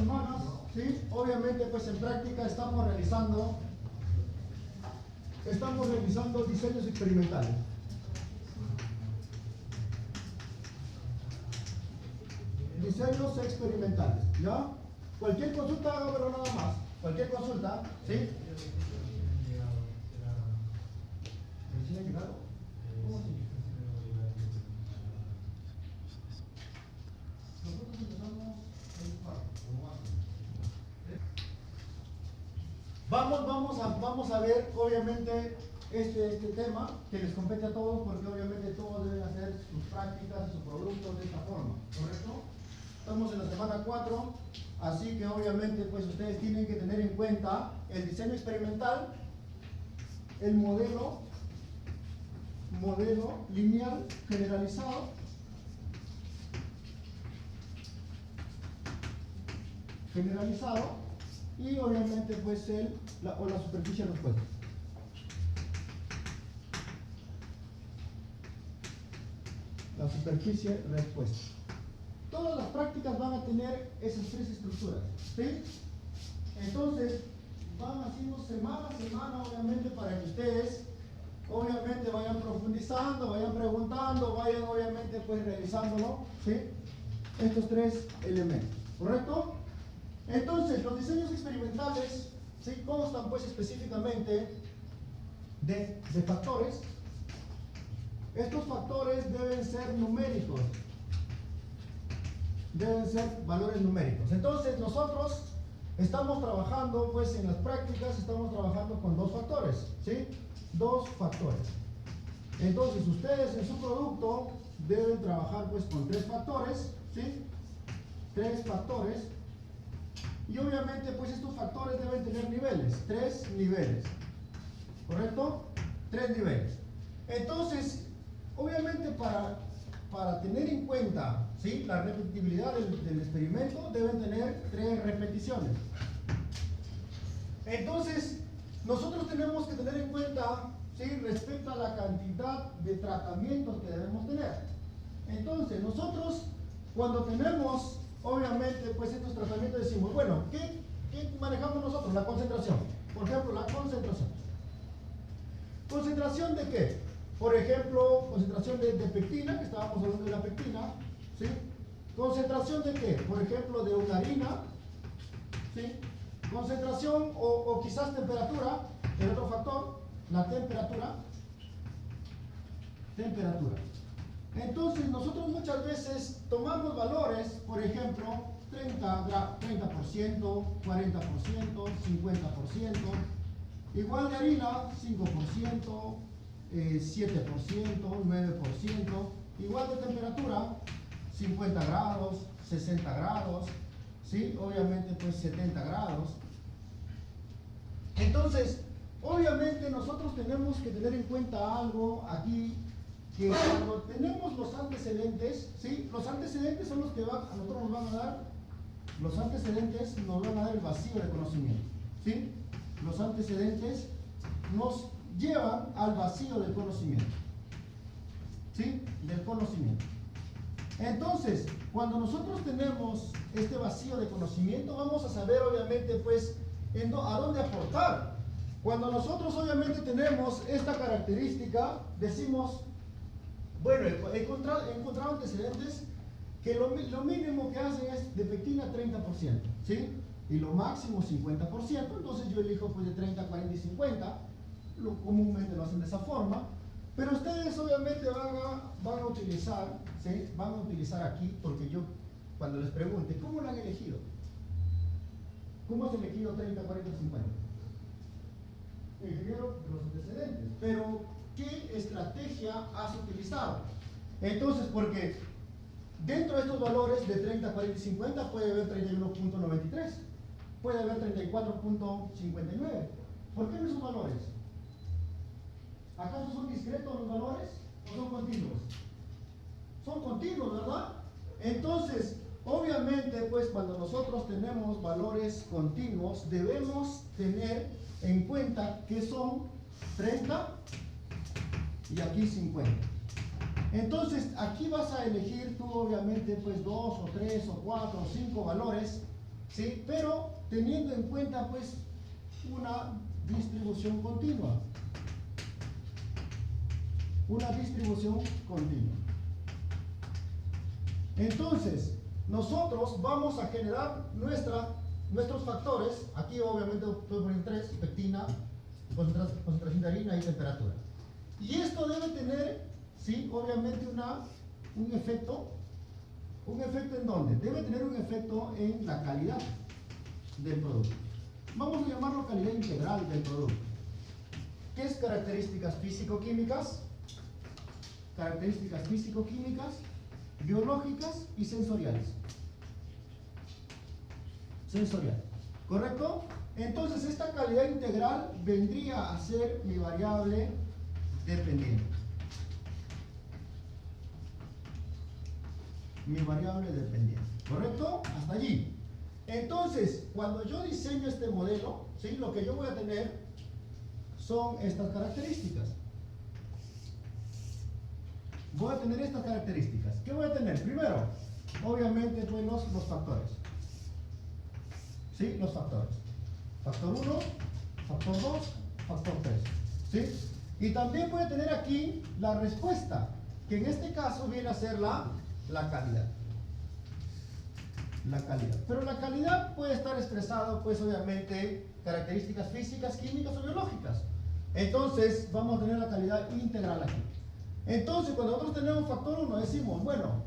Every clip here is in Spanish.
semanas, ¿sí? Obviamente pues en práctica estamos realizando diseños experimentales. Diseños experimentales, ¿ya? Cualquier consulta, hágamelo nada más. Cualquier consulta, ¿sí? ¿Recién ha llegado? ¿Cómo así? Nosotros empezamos el cuarto, vamos a ver, obviamente, este tema que les compete a todos, porque obviamente todos deben hacer sus prácticas y sus productos de esta forma, ¿correcto? Estamos en la semana 4, así que obviamente pues ustedes tienen que tener en cuenta el diseño experimental, el modelo lineal generalizado, y obviamente pues la superficie respuesta. La superficie respuesta. Todas las prácticas van a tener esas tres estructuras, ¿sí? Entonces, van haciendo semana a semana, obviamente, para que ustedes, obviamente, vayan profundizando, vayan preguntando, vayan, obviamente, pues, realizándolo, ¿sí? Estos tres elementos, ¿correcto? Entonces, los diseños experimentales, ¿sí? Constan, pues, específicamente de factores. Estos factores deben ser numéricos. Deben ser valores numéricos. Entonces nosotros estamos trabajando, pues en las prácticas estamos trabajando con dos factores, ¿sí? Dos factores. Entonces ustedes en su producto deben trabajar pues con tres factores, ¿sí? Tres factores. Y obviamente pues estos factores deben tener niveles, tres niveles, ¿correcto? Tres niveles. Entonces, obviamente para tener en cuenta, ¿sí?, la repetibilidad del experimento, deben tener tres repeticiones. Entonces, nosotros tenemos que tener en cuenta, ¿sí?, respecto a la cantidad de tratamientos que debemos tener. Entonces, nosotros, cuando tenemos, obviamente, pues estos tratamientos, decimos, bueno, ¿qué manejamos nosotros? La concentración. Por ejemplo, la concentración. ¿Concentración de qué? Por ejemplo, concentración de pectina, que estábamos hablando de la pectina, ¿sí? ¿Concentración de qué? Por ejemplo, de una harina, ¿sí? Concentración o quizás temperatura, el otro factor, la temperatura. Entonces, nosotros muchas veces tomamos valores, por ejemplo, 30%, 40%, 50%, igual de harina, 5%, 7%, 9%, igual de temperatura, 50 grados, 60 grados, ¿sí? Obviamente pues 70 grados. Entonces, obviamente nosotros tenemos que tener en cuenta algo aquí, que cuando tenemos los antecedentes, ¿sí? Los antecedentes son los que a nosotros nos van a dar, los antecedentes nos van a dar el vacío de conocimiento, ¿sí? Los antecedentes nos llevan al vacío del conocimiento, ¿sí? Del conocimiento. Entonces, cuando nosotros tenemos este vacío de conocimiento, vamos a saber obviamente pues a dónde aportar. Cuando nosotros obviamente tenemos esta característica, decimos, bueno, he encontrado antecedentes que lo mínimo que hacen es de pectina 30%, ¿sí? Y lo máximo 50%, entonces yo elijo pues de 30, 40 y 50, comúnmente lo hacen de esa forma, pero ustedes obviamente van a utilizar, ¿sí? Van a utilizar aquí, porque yo cuando les pregunte, ¿cómo lo han elegido? ¿Cómo has elegido 30, 40, 50? Ingeniero, los antecedentes, pero ¿qué estrategia has utilizado? Entonces, porque dentro de estos valores de 30, 40 y 50 puede haber 31.93, puede haber 34.59. ¿Por qué en esos valores? ¿Acaso son discretos los valores o son continuos? Son continuos, ¿verdad? Entonces, obviamente, pues cuando nosotros tenemos valores continuos, debemos tener en cuenta que son 30 y aquí 50. Entonces, aquí vas a elegir tú, obviamente, pues 2 o 3 o 4 o 5 valores, ¿sí? Pero teniendo en cuenta pues una distribución continua. Una distribución continua. Entonces, nosotros vamos a generar nuestros factores. Aquí obviamente puedo poner 3, pectina, concentración de harina y temperatura. Y esto debe tener, sí, obviamente un efecto. ¿Un efecto en dónde? Debe tener un efecto en la calidad del producto. Vamos a llamarlo calidad integral del producto. ¿Qué es características físico-químicas? Características físico-químicas, biológicas y sensoriales. Sensorial, ¿correcto? Entonces esta calidad integral vendría a ser mi variable dependiente. Mi variable dependiente, ¿correcto? Hasta allí. Entonces, cuando yo diseño este modelo, ¿sí? Lo que yo voy a tener son estas características. Voy a tener estas características. ¿Qué voy a tener? Primero, obviamente, pues los factores. ¿Sí? Los factores. Factor 1, factor 2, factor 3. ¿Sí? Y también voy a tener aquí la respuesta, que en este caso viene a ser la calidad. La calidad. Pero la calidad puede estar expresada, pues obviamente, características físicas, químicas o biológicas. Entonces, vamos a tener la calidad integral aquí. Entonces, cuando nosotros tenemos factor 1, decimos, bueno,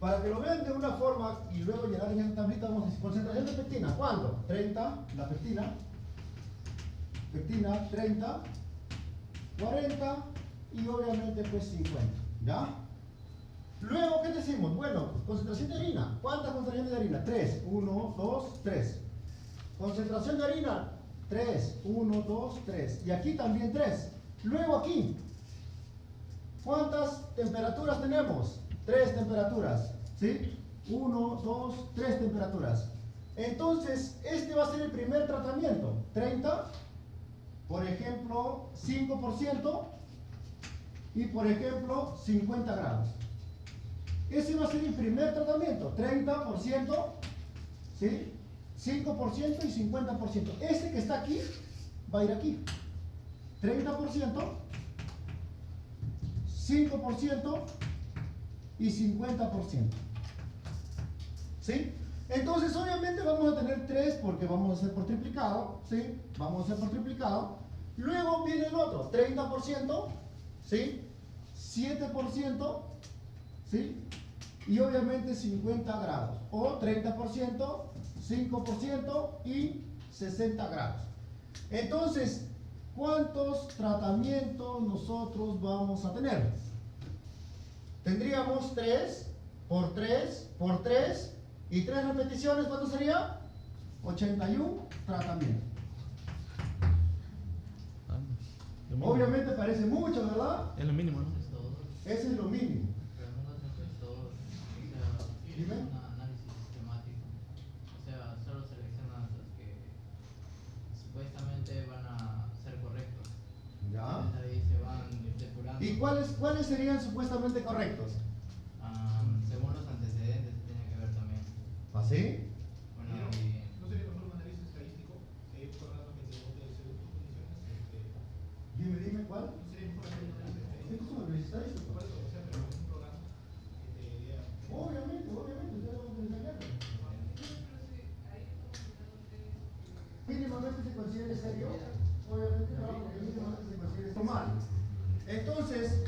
para que lo vean de una forma y luego llenar en esta tablita, vamos a decir, concentración de pectina, ¿cuánto? 30, la pectina, 30, 40 y obviamente pues 50, ¿ya? Luego, ¿qué decimos? Bueno, concentración de harina, ¿cuántas concentraciones de harina? 3, 1, 2, 3. Concentración de harina, 3, 1, 2, 3. Y aquí también 3. Luego aquí, ¿cuántas temperaturas tenemos? 3 temperaturas, ¿sí? 1, 2, 3 temperaturas. Entonces, este va a ser el primer tratamiento. 30, por ejemplo, 5% y por ejemplo, 50 grados. Ese va a ser el primer tratamiento. 30%, ¿sí? 5% y 50%. Este que está aquí, va a ir aquí. 30%, 5% y 50%. ¿Sí? Entonces, obviamente vamos a tener 3 porque vamos a hacer por triplicado, ¿sí? Vamos a hacer por triplicado. Luego viene el otro, 30%, ¿sí? 7%, ¿sí? Y obviamente 50 grados. O 30%, 5% y 60 grados. Entonces, ¿cuántos tratamientos nosotros vamos a tener? Tendríamos 3 por 3 por 3 y 3 repeticiones. ¿Cuánto sería? 81 tratamientos. Obviamente parece mucho, ¿verdad? Es lo mínimo, ¿no? Ese es lo mínimo. Pero no es todo, Dime. un análisis sistemático. O sea, solo seleccionas los que supuestamente van a ser correctos. Ya. Entonces ahí se van depurando. ¿Y cuáles serían supuestamente correctos? Según los antecedentes se tiene que ver también. ¿Así? Bueno, y ¿No sería mejor un análisis estadístico? Por rato que te vote según tus condiciones. Dime cuál. ¿No sería mejor hacer un análisis ¿Esto es estadístico? un análisis estadístico? Por eso, o sea, pero un programa que te diga. Obviamente, ustedes van a utilizar. Mínimamente se considere serio. Obviamente no, porque mínimamente se considere normal. Entonces,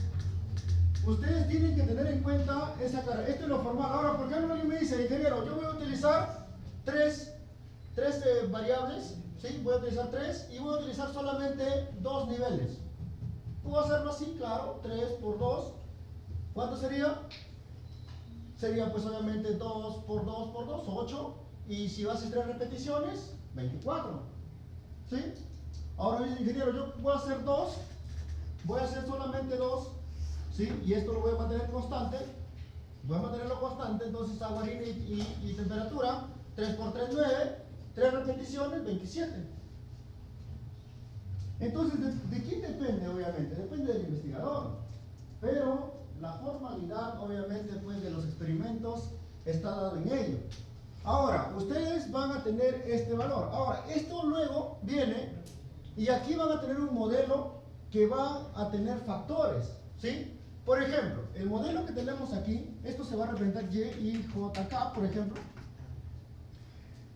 ustedes tienen que tener en cuenta esa carga. Esto es lo formal. Ahora, por ejemplo, alguien me dice, ingeniero, yo voy a utilizar tres variables, ¿sí? Voy a utilizar 3 y voy a utilizar solamente 2 niveles. ¿Puedo hacerlo así? Claro, 3 por 2. ¿Cuánto sería? Sería pues obviamente 2 por 2 por 2, 8. Y si vas a hacer 3 repeticiones, 24. ¿Sí? Ahora dice, ingeniero, yo voy a hacer 2. Voy a hacer solamente 2. ¿Sí? Y esto lo voy a mantener constante. Voy a mantenerlo constante, entonces agua, harina y temperatura. 3 por 3, 9. 3 repeticiones, 27. Entonces, ¿de quién depende? Obviamente, depende del investigador. Pero la formalidad, obviamente, pues de los experimentos está dado en ello. Ahora, ustedes van a tener este valor. Ahora, esto luego viene y aquí van a tener un modelo que va a tener factores, ¿sí? Por ejemplo, el modelo que tenemos aquí, esto se va a representar Y y JK, por ejemplo.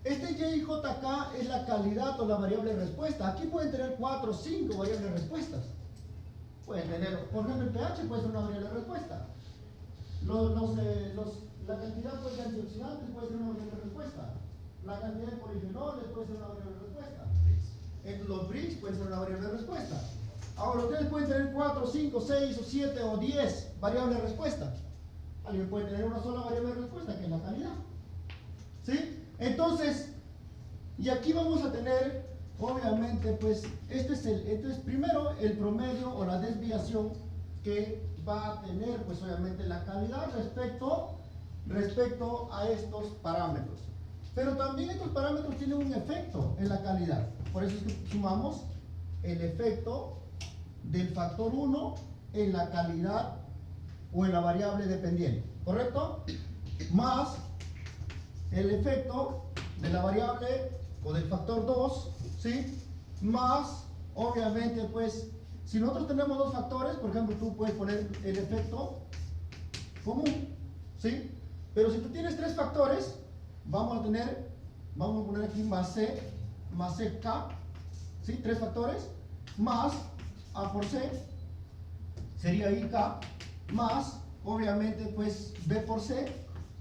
Este Y y JK es la calidad o la variable respuesta. Aquí pueden tener 4 o 5 variables respuestas. Pueden tener, por ejemplo, el pH puede ser una variable respuesta. La cantidad pues, de antioxidantes puede ser una variable respuesta. La cantidad de polifenoles puede ser una variable respuesta. Los BRICS pueden ser una variable respuesta. Ahora, ustedes pueden tener 4, 5, 6 o 7 o 10 variables respuesta. Alguien puede tener una sola variable respuesta, que es la calidad. ¿Sí? Entonces, y aquí vamos a tener, obviamente, pues, este es primero el promedio o la desviación que va a tener, pues, obviamente, la calidad respecto a estos parámetros. Pero también estos parámetros tienen un efecto en la calidad. Por eso es que sumamos el efecto del factor 1 en la calidad o en la variable dependiente, ¿correcto? Más el efecto de la variable o del factor 2, ¿sí? Más, obviamente, pues, si nosotros tenemos dos factores, por ejemplo, tú puedes poner el efecto común, ¿sí? Pero si tú tienes tres factores, vamos a poner aquí más CK, ¿sí? Tres factores, más A por C, sería IK, más, obviamente, pues, B por C,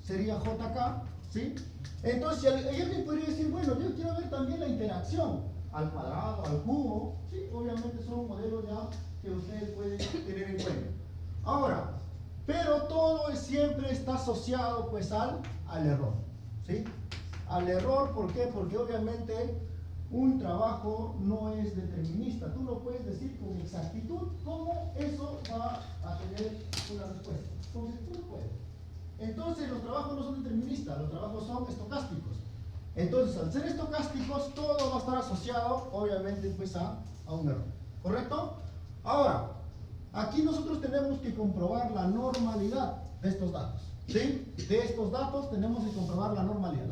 sería JK, ¿sí? Entonces, alguien podría decir, bueno, yo quiero ver también la interacción al cuadrado, al cubo, ¿sí? Obviamente son modelos ya que ustedes pueden tener en cuenta. Ahora, pero todo siempre está asociado, pues, al error, ¿sí? Al error, ¿por qué? Porque obviamente un trabajo no es determinista. Tú no puedes decir con exactitud cómo eso va a tener una respuesta. Entonces, tú no puedes. Entonces, los trabajos no son deterministas, los trabajos son estocásticos. Entonces, al ser estocásticos, todo va a estar asociado, obviamente, pues, a un error. ¿Correcto? Ahora, aquí nosotros tenemos que comprobar la normalidad de estos datos. ¿Sí? De estos datos tenemos que comprobar la normalidad.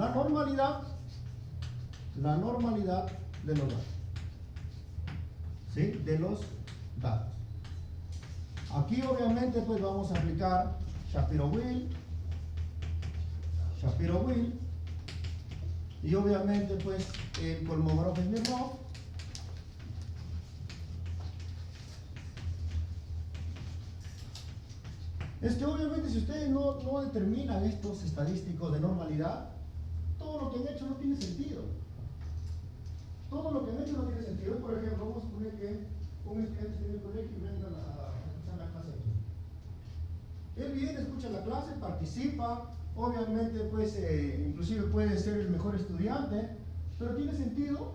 La normalidad de los datos. ¿Sí? De los datos. Aquí, obviamente, pues, vamos a aplicar Shapiro-Wilk. Y obviamente, pues, el Kolmogorov-Smirnov. Es que obviamente si ustedes no determinan estos estadísticos de normalidad, todo lo que han hecho no tiene sentido. Todo lo que han hecho no tiene sentido. Por ejemplo, vamos a suponer que un estudiante esté en el colegio y venga a escuchar la clase aquí. Él viene, escucha la clase, participa, obviamente, pues, inclusive puede ser el mejor estudiante, pero tiene sentido,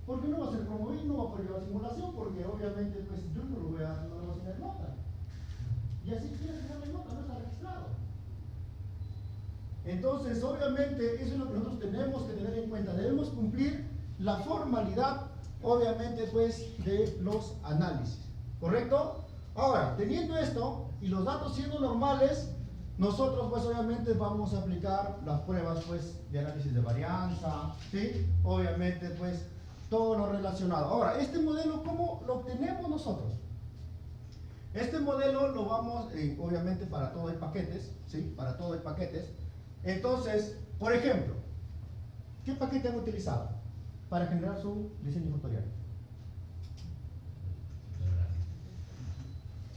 porque no va a ser promovido, no va a poder llevar simulación, porque obviamente, pues, yo no le voy a tener nota. Y así quiere tener nota, no está registrado. Entonces, obviamente, eso es lo que nosotros tenemos que tener en cuenta. Debemos cumplir la formalidad, obviamente, pues, de los análisis. ¿Correcto? Ahora, teniendo esto y los datos siendo normales, nosotros, pues, obviamente vamos a aplicar las pruebas, pues, de análisis de varianza, ¿sí? Obviamente, pues, todo lo relacionado. Ahora, este modelo, ¿cómo lo obtenemos nosotros? Este modelo lo vamos, obviamente, para todo hay paquetes, ¿sí? Para todo hay paquetes. Entonces, por ejemplo, ¿qué paquete han utilizado para generar su diseño factorial?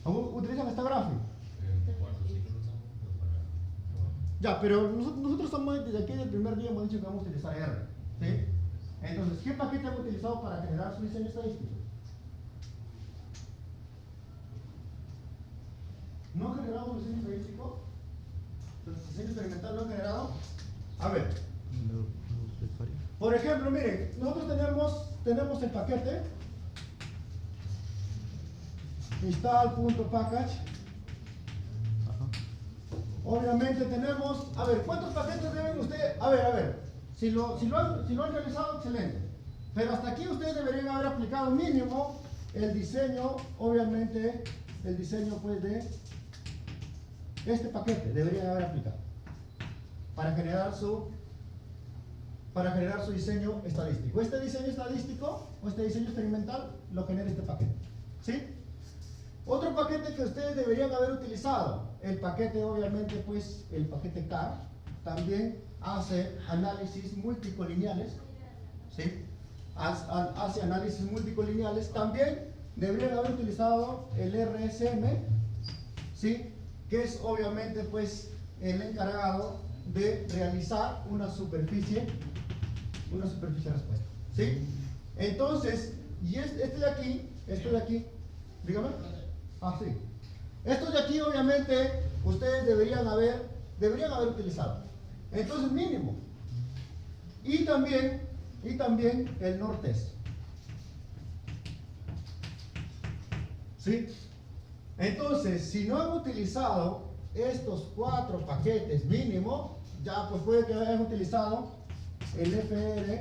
¿Utilizan esta gráfica? Ya, pero nosotros estamos desde aquí del primer día hemos dicho que vamos a utilizar R, ¿sí? Entonces, ¿qué paquete han utilizado para generar su diseño estadístico? ¿No han generado un diseño estadístico? ¿El diseño experimental no han generado? A ver. Por ejemplo, miren, nosotros tenemos el paquete install.package. Obviamente tenemos, a ver, ¿cuántos paquetes deben ustedes? A ver, si lo han realizado, excelente. Pero hasta aquí ustedes deberían haber aplicado mínimo el diseño, obviamente, el diseño, pues, de este paquete, deberían haber aplicado para generar su para generar su diseño estadístico. Este diseño estadístico o este diseño experimental lo genera este paquete. ¿Sí? Otro paquete que ustedes deberían haber utilizado, el paquete obviamente pues el paquete CAR, también hace análisis multicolineales, ¿sí? Hace análisis multicolineales. También deberían haber utilizado el RSM, ¿sí? Que es obviamente pues el encargado de realizar una superficie respuesta, ¿sí? Entonces, y este de aquí, dígame. Ah, sí. Estos de aquí obviamente ustedes deberían haber utilizado. Entonces, mínimo. Y también el NOR-test. ¿Sí? Entonces, si no han utilizado estos 4 paquetes mínimo, ya pues puede que hayan utilizado el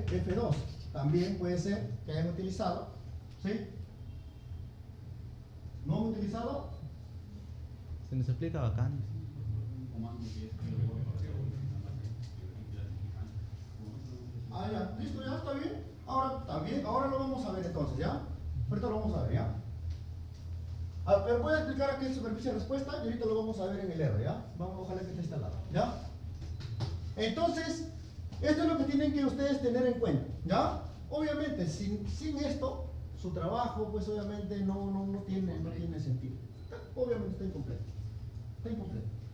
F2. También puede ser que hayan utilizado. ¿Sí? ¿No han utilizado? Se nos explica bacán. Ah, ya, listo, ya está bien. Ahora lo vamos a ver entonces, ¿ya? Ahorita lo vamos a ver, ¿ya? Pero voy a explicar aquí en superficie de respuesta y ahorita lo vamos a ver en el R, ¿ya? Ojalá que esté instalado, ¿ya? Entonces, esto es lo que tienen que ustedes tener en cuenta, ¿ya? Obviamente, sin esto, su trabajo, pues obviamente no tiene sentido. Obviamente está incompleto.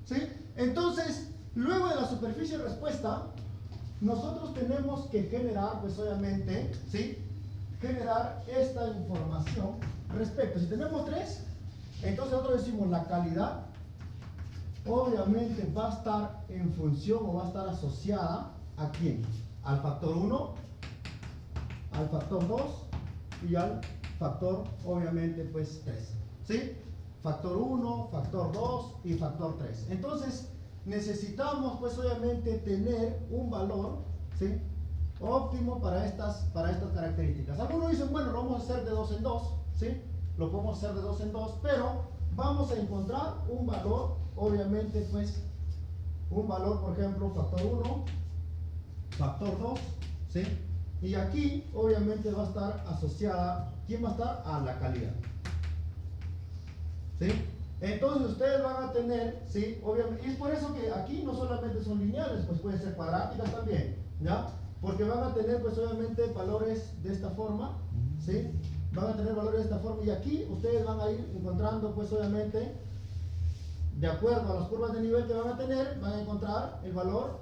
¿Sí? Entonces, luego de la superficie de respuesta, nosotros tenemos que generar, pues obviamente, ¿sí? Generar esta información respecto. Si tenemos 3, entonces nosotros decimos la calidad, obviamente va a estar en función o va a estar asociada ¿a quién? Al factor 1, al factor 2 y al factor, obviamente, pues 3. ¿Sí? Factor 1, factor 2 y factor 3. Entonces, necesitamos, pues obviamente, tener un valor, ¿sí? Óptimo para estas características. Algunos dicen, bueno, lo vamos a hacer de 2 en 2, ¿sí? Lo podemos hacer de 2 en 2, pero vamos a encontrar un valor, obviamente, pues, un valor, por ejemplo, factor 1, factor 2, ¿sí? Y aquí, obviamente, va a estar asociada, ¿quién va a estar? A la calidad. ¿Sí? Entonces ustedes van a tener, ¿sí? Obviamente, y es por eso que aquí no solamente son lineales, pues pueden ser cuadráticas también, ¿ya? Porque van a tener, pues obviamente, valores de esta forma, ¿sí? Van a tener valores de esta forma y aquí ustedes van a ir encontrando, pues obviamente, de acuerdo a las curvas de nivel que van a tener, van a encontrar el valor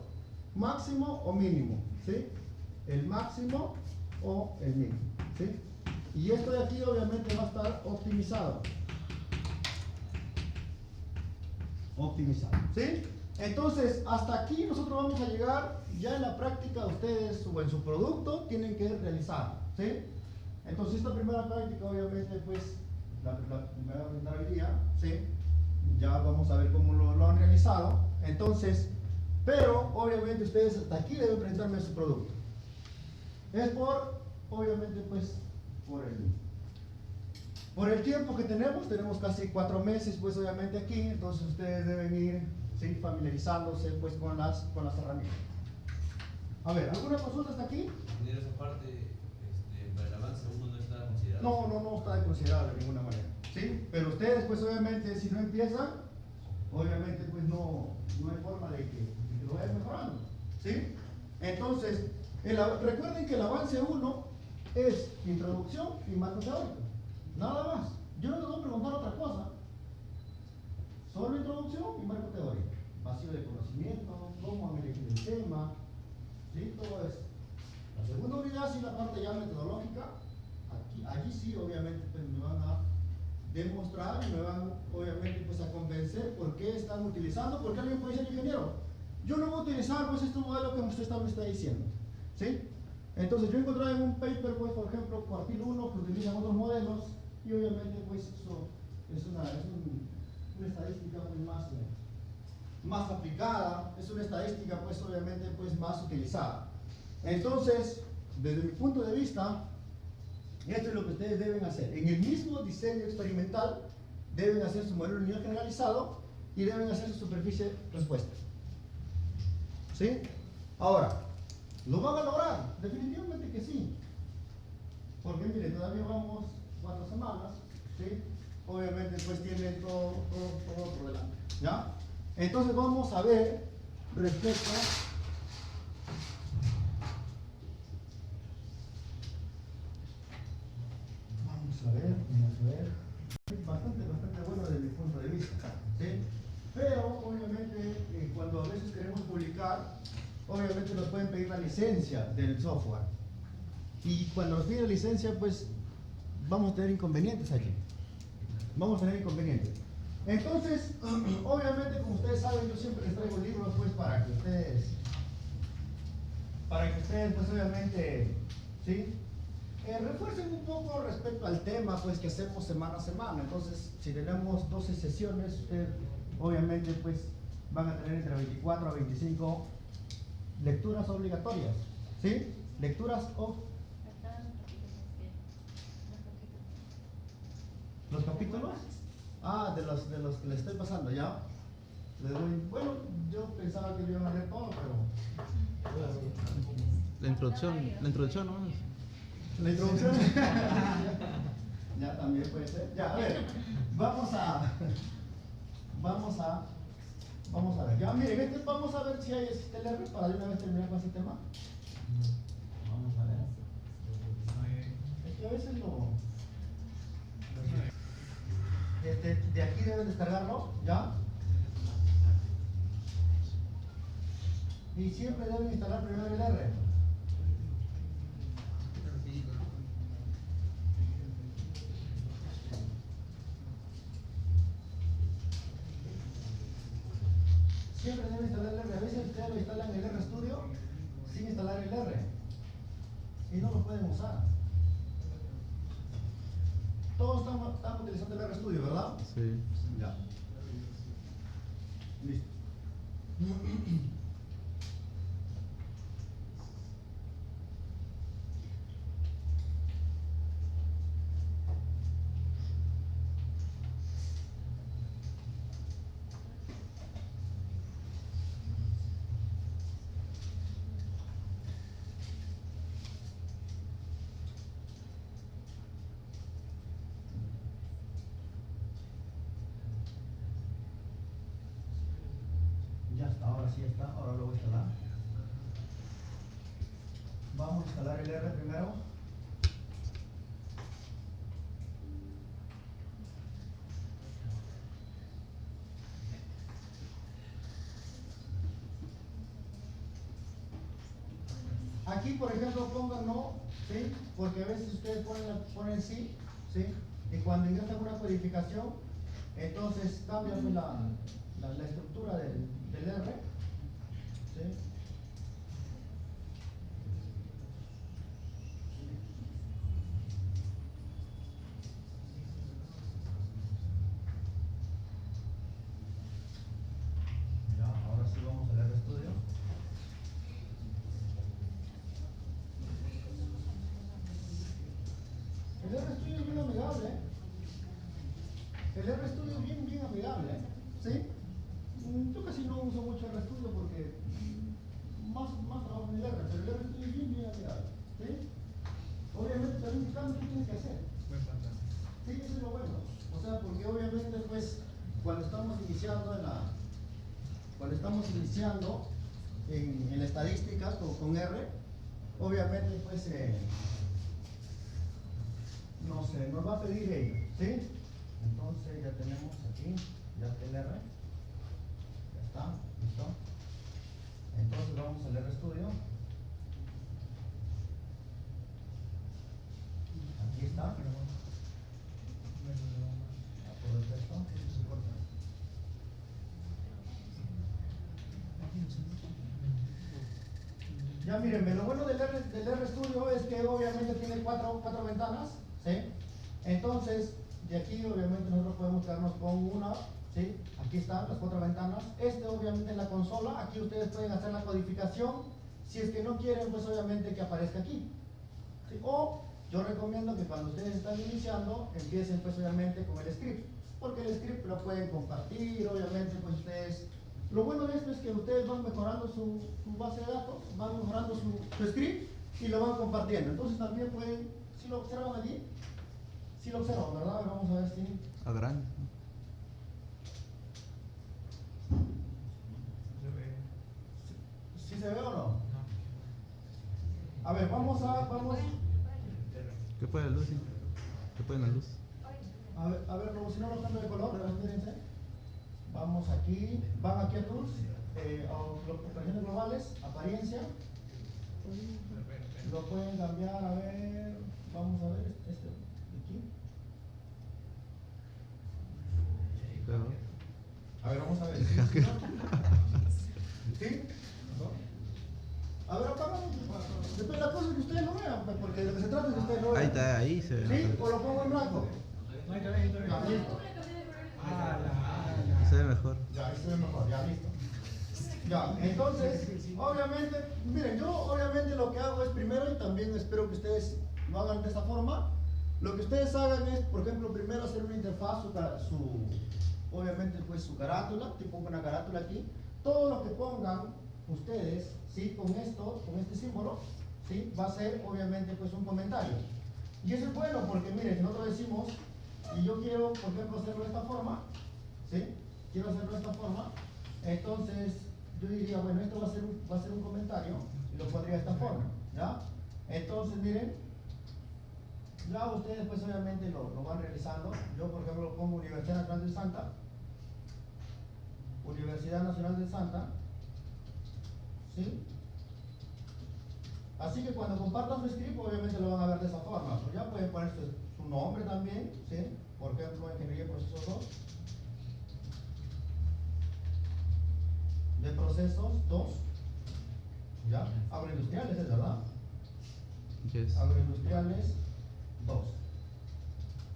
máximo o mínimo, ¿sí? El máximo o el mínimo, ¿sí? Y esto de aquí obviamente va a estar optimizado. ¿Sí? Entonces, hasta aquí nosotros vamos a llegar. Ya en la práctica ustedes o en su producto tienen que realizar, ¿sí? Entonces esta primera práctica obviamente pues la primera rentabilidad, ¿sí? Ya vamos a ver cómo lo han realizado. Entonces, pero obviamente ustedes hasta aquí deben presentarme su producto. Es obviamente pues por el tiempo que tenemos casi 4 meses pues obviamente aquí, entonces ustedes deben ir, ¿sí? Familiarizándose pues con las herramientas. A ver, ¿alguna consulta hasta aquí? En esa parte, para el avance uno no está considerado. No está considerado de ninguna manera, ¿sí? Pero ustedes pues obviamente si no empiezan, obviamente pues no hay forma de que lo vayan mejorando, ¿sí? Entonces, recuerden que el avance 1 es introducción y marco teórico, nada más. Yo no les voy a preguntar otra cosa, solo introducción y marco teórico, vacío de conocimiento, cómo han elegido el tema, ¿sí? Todo eso. La segunda unidad sí la parte ya metodológica, allí sí obviamente pues, me van a demostrar y me van obviamente pues a convencer por qué están utilizando, porque alguien puede decir, ingeniero, yo no voy a utilizar pues este modelo que usted me está diciendo, ¿sí? Entonces yo encontré en un paper pues por ejemplo cuartil 1 que utilizan otros modelos y obviamente pues eso es una estadística pues más aplicada, es una estadística pues obviamente pues más utilizada. Entonces, desde mi punto de vista, esto es lo que ustedes deben hacer. En el mismo diseño experimental, deben hacer su modelo lineal generalizado y deben hacer su superficie respuesta. ¿Sí? Ahora, ¿Lo van a lograr? Definitivamente que sí. Porque mire, todavía vamos 4 semanas, ¿sí? Obviamente pues tienen todo por delante, ¿ya? Entonces vamos a ver respecto vamos a ver. Bastante bueno desde mi punto de vista, ¿sí? Pero obviamente cuando a veces queremos publicar, obviamente nos pueden pedir la licencia del software. Y cuando nos piden la licencia, pues vamos a tener inconvenientes allí. Vamos a tener inconvenientes. Entonces, obviamente, como ustedes saben, yo siempre les traigo libros pues para que ustedes pues obviamente, ¿sí? Refuercen un poco respecto al tema pues que hacemos semana a semana. Entonces, si tenemos 12 sesiones, ustedes obviamente pues van a tener entre 24 a 25 lecturas obligatorias, ¿sí? Lecturas o los capítulos. Ah, de los que les estoy pasando, ¿ya? Les doy, bueno, yo pensaba que lo iban a leer todo, pero La introducción, ¿no? la introducción. Ya también puede ser. Ya, a ver, vamos a ver. Ya, miren, vamos a ver si hay LR para de una vez terminar con ese tema. Vamos a ver. Es que a veces de aquí deben descargarlo, ¿ya? Y siempre deben instalar primero el R. Siempre deben instalar el R. A veces ustedes lo instalan el R Studio sin instalar el R. Y no lo pueden usar. Todos estamos utilizando el R Studio, ¿verdad? Sí. Ya. Listo. Ya está, ahora sí está, ahora lo voy a instalar. Vamos a instalar el R primero. Aquí, por ejemplo, pongan no, ¿sí? Porque a veces ustedes ponen sí, ¿sí? Y cuando ingresan una codificación, entonces cambia pues, la estructura del R, ¿sí? Ya, ahora sí vamos al R Studio. El R Studio es bien amigable, ¿eh? El R Studio es bien amigable, ¿eh? ¿Sí? Yo casi no uso mucho el R Studio porque más trabajo en el R, pero el R Studio es bien amigable, ¿sí? Obviamente también un cambio que tienes que hacer. Sí, eso es lo bueno. O sea, porque obviamente pues cuando estamos iniciando en la estadística con R, obviamente pues no sé, nos va a pedir ello, ¿sí? Entonces ya tenemos aquí, ya está el R, ya está, listo. Entonces vamos al R Studio. Aquí está. Ya todo el texto. Ya mírenme, lo bueno del R Studio es que obviamente tiene cuatro ventanas, ¿sí? Entonces, de aquí obviamente nosotros podemos quedarnos con una, ¿sí? Aquí están las 4 ventanas. Obviamente en la consola, aquí ustedes pueden hacer la codificación, si es que no quieren, pues obviamente que aparezca aquí, ¿sí? O yo recomiendo que cuando ustedes están iniciando, empiecen pues obviamente con el script, porque el script lo pueden compartir, obviamente pues ustedes. Lo bueno de esto es que ustedes van mejorando su base de datos, van mejorando su script y lo van compartiendo. Entonces también pueden, si lo observan allí, si lo observan, ¿verdad? Vamos a ver si... A grande. ¿Sí se ve o no? A ver, vamos. ¿Qué puede la luz? Sí? ¿Qué puede la luz? A ver, si no lo cambio de color, fíjense. Vamos aquí, van aquí a Tools, operaciones globales, apariencia. Lo pueden cambiar, a ver, vamos a ver, este de aquí. Pero, A ver, vamos a ver. ¿Sí? ¿No? A ver, apagamos. Después la cosa es que ustedes lo vean, pues, porque de lo que se trata es que ustedes lo vean. ahí está, ahí se ve. ¿Sí? O lo pongo en blanco. Ya, listo. Se ve mejor. Ya, ahí se ve mejor, ya listo. Ya, entonces, obviamente, miren, yo obviamente lo que hago es primero, y también espero que ustedes lo hagan de esta forma, lo que ustedes hagan es, por ejemplo, primero hacer una interfaz, obviamente pues su carátula, tipo una carátula aquí, todo lo que pongan ustedes, ¿sí? Con este símbolo, ¿sí? Va a ser obviamente pues un comentario. Y eso es bueno porque miren, nosotros decimos, y yo quiero, por ejemplo, hacerlo de esta forma, ¿sí? Quiero hacerlo de esta forma, entonces yo diría, bueno, esto va a ser un comentario, y lo pondría de esta forma, ¿ya? Entonces, miren, ya ustedes pues obviamente lo van realizando. Yo, por ejemplo, pongo Universidad Nacional del Santa, Universidad Nacional del Santa, ¿sí? Así que cuando compartan su script, obviamente lo van a ver de esa forma. Pues ya pueden poner su nombre también, ¿sí? Por ejemplo, Ingeniería de Procesos 2. De Procesos 2. ¿Ya? Agroindustriales, ¿es verdad? Yes. Agroindustriales 2.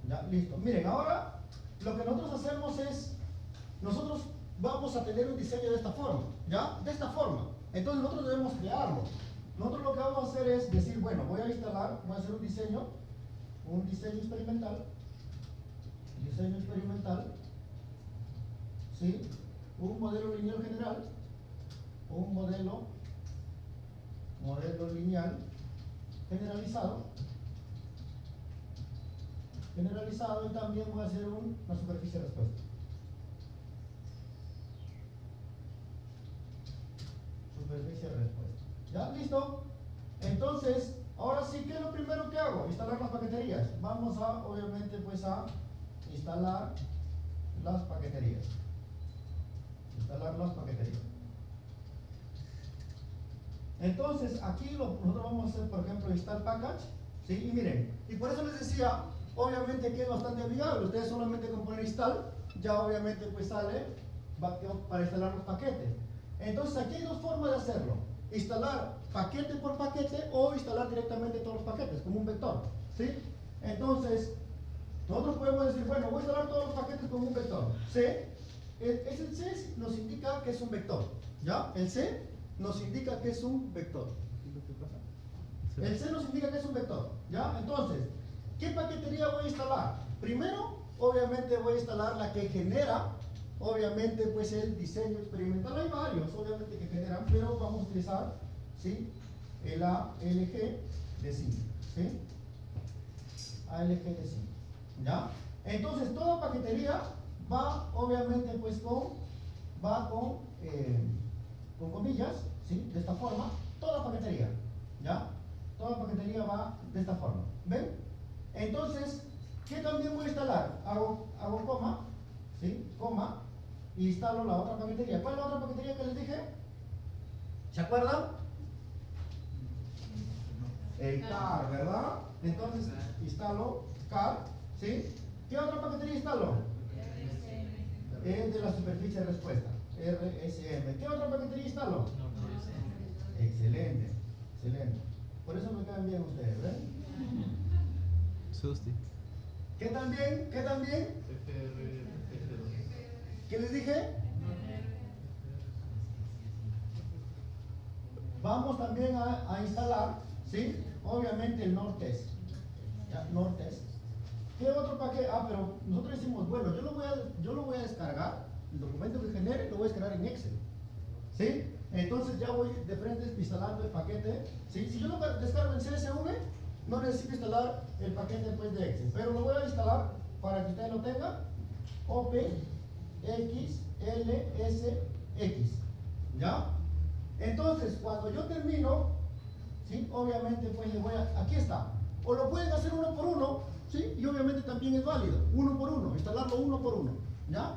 Ya, listo. Miren, ahora lo que nosotros hacemos es, nosotros vamos a tener un diseño de esta forma, ¿ya? De esta forma. Entonces nosotros debemos crearlo. Nosotros lo que vamos a hacer es decir, bueno, voy a hacer un diseño experimental, ¿sí? Un modelo lineal general, un modelo lineal generalizado, y también voy a hacer una superficie de respuesta. Superficie de respuesta. ¿Ya? ¿Listo? Entonces, ahora sí, ¿qué es lo primero que hago? Instalar las paqueterías. Vamos a, obviamente, pues a instalar las paqueterías. Entonces, aquí nosotros vamos a hacer, por ejemplo, install package, ¿sí? Y miren, y por eso les decía, obviamente que es bastante amigable. Ustedes solamente con poner install, ya obviamente pues sale para instalar los paquetes. Entonces, aquí hay dos formas de hacerlo. Instalar paquete por paquete o instalar directamente todos los paquetes, como un vector, ¿sí? Entonces, nosotros podemos decir, bueno, voy a instalar todos los paquetes como un vector. C, el C nos indica que es un vector, ¿ya? El C nos indica que es un vector. El C nos indica que es un vector, ¿ya? Entonces, ¿qué paquetería voy a instalar? Primero, obviamente voy a instalar la que genera, obviamente, pues el diseño experimental. Hay varios, obviamente, que generan, pero vamos a utilizar, ¿sí? El ALG de 5, ¿sí? ALG de 5, ¿ya? Entonces, toda paquetería va, obviamente, pues con comillas, ¿sí? De esta forma, toda paquetería, ¿ya? Toda paquetería va de esta forma, ¿ven? Entonces, ¿qué también voy a instalar? Hago coma, ¿sí? Coma, y instalo la otra paquetería. ¿Cuál es la otra paquetería que les dije? ¿Se acuerdan? El car, ¿verdad? Entonces, instalo car, ¿sí? ¿Qué otra paquetería instalo? Es de la superficie de respuesta, RSM. ¿Qué otra paquetería instalo? Excelente, excelente. Por eso me caen bien ustedes, ¿ven? Susti. ¿Qué también? ¿Qué les dije? Vamos también a instalar, ¿sí? Obviamente el Nordtest. ¿Ya? Nordtest. ¿Qué otro paquete? Pero nosotros decimos, bueno, yo lo voy a descargar, el documento que genere lo voy a descargar en Excel, ¿sí? Entonces ya voy de frente instalando el paquete, ¿sí? Si yo lo descargo en CSV, no necesito instalar el paquete pues, de Excel, pero lo voy a instalar para que ustedes lo tengan. OPXLSX, ¿ya? Entonces, cuando yo termino, ¿sí? Obviamente, pues le voy a, aquí está. O lo pueden hacer uno por uno, ¿sí? Y obviamente también es válido, uno por uno, instalarlo uno por uno, ¿ya?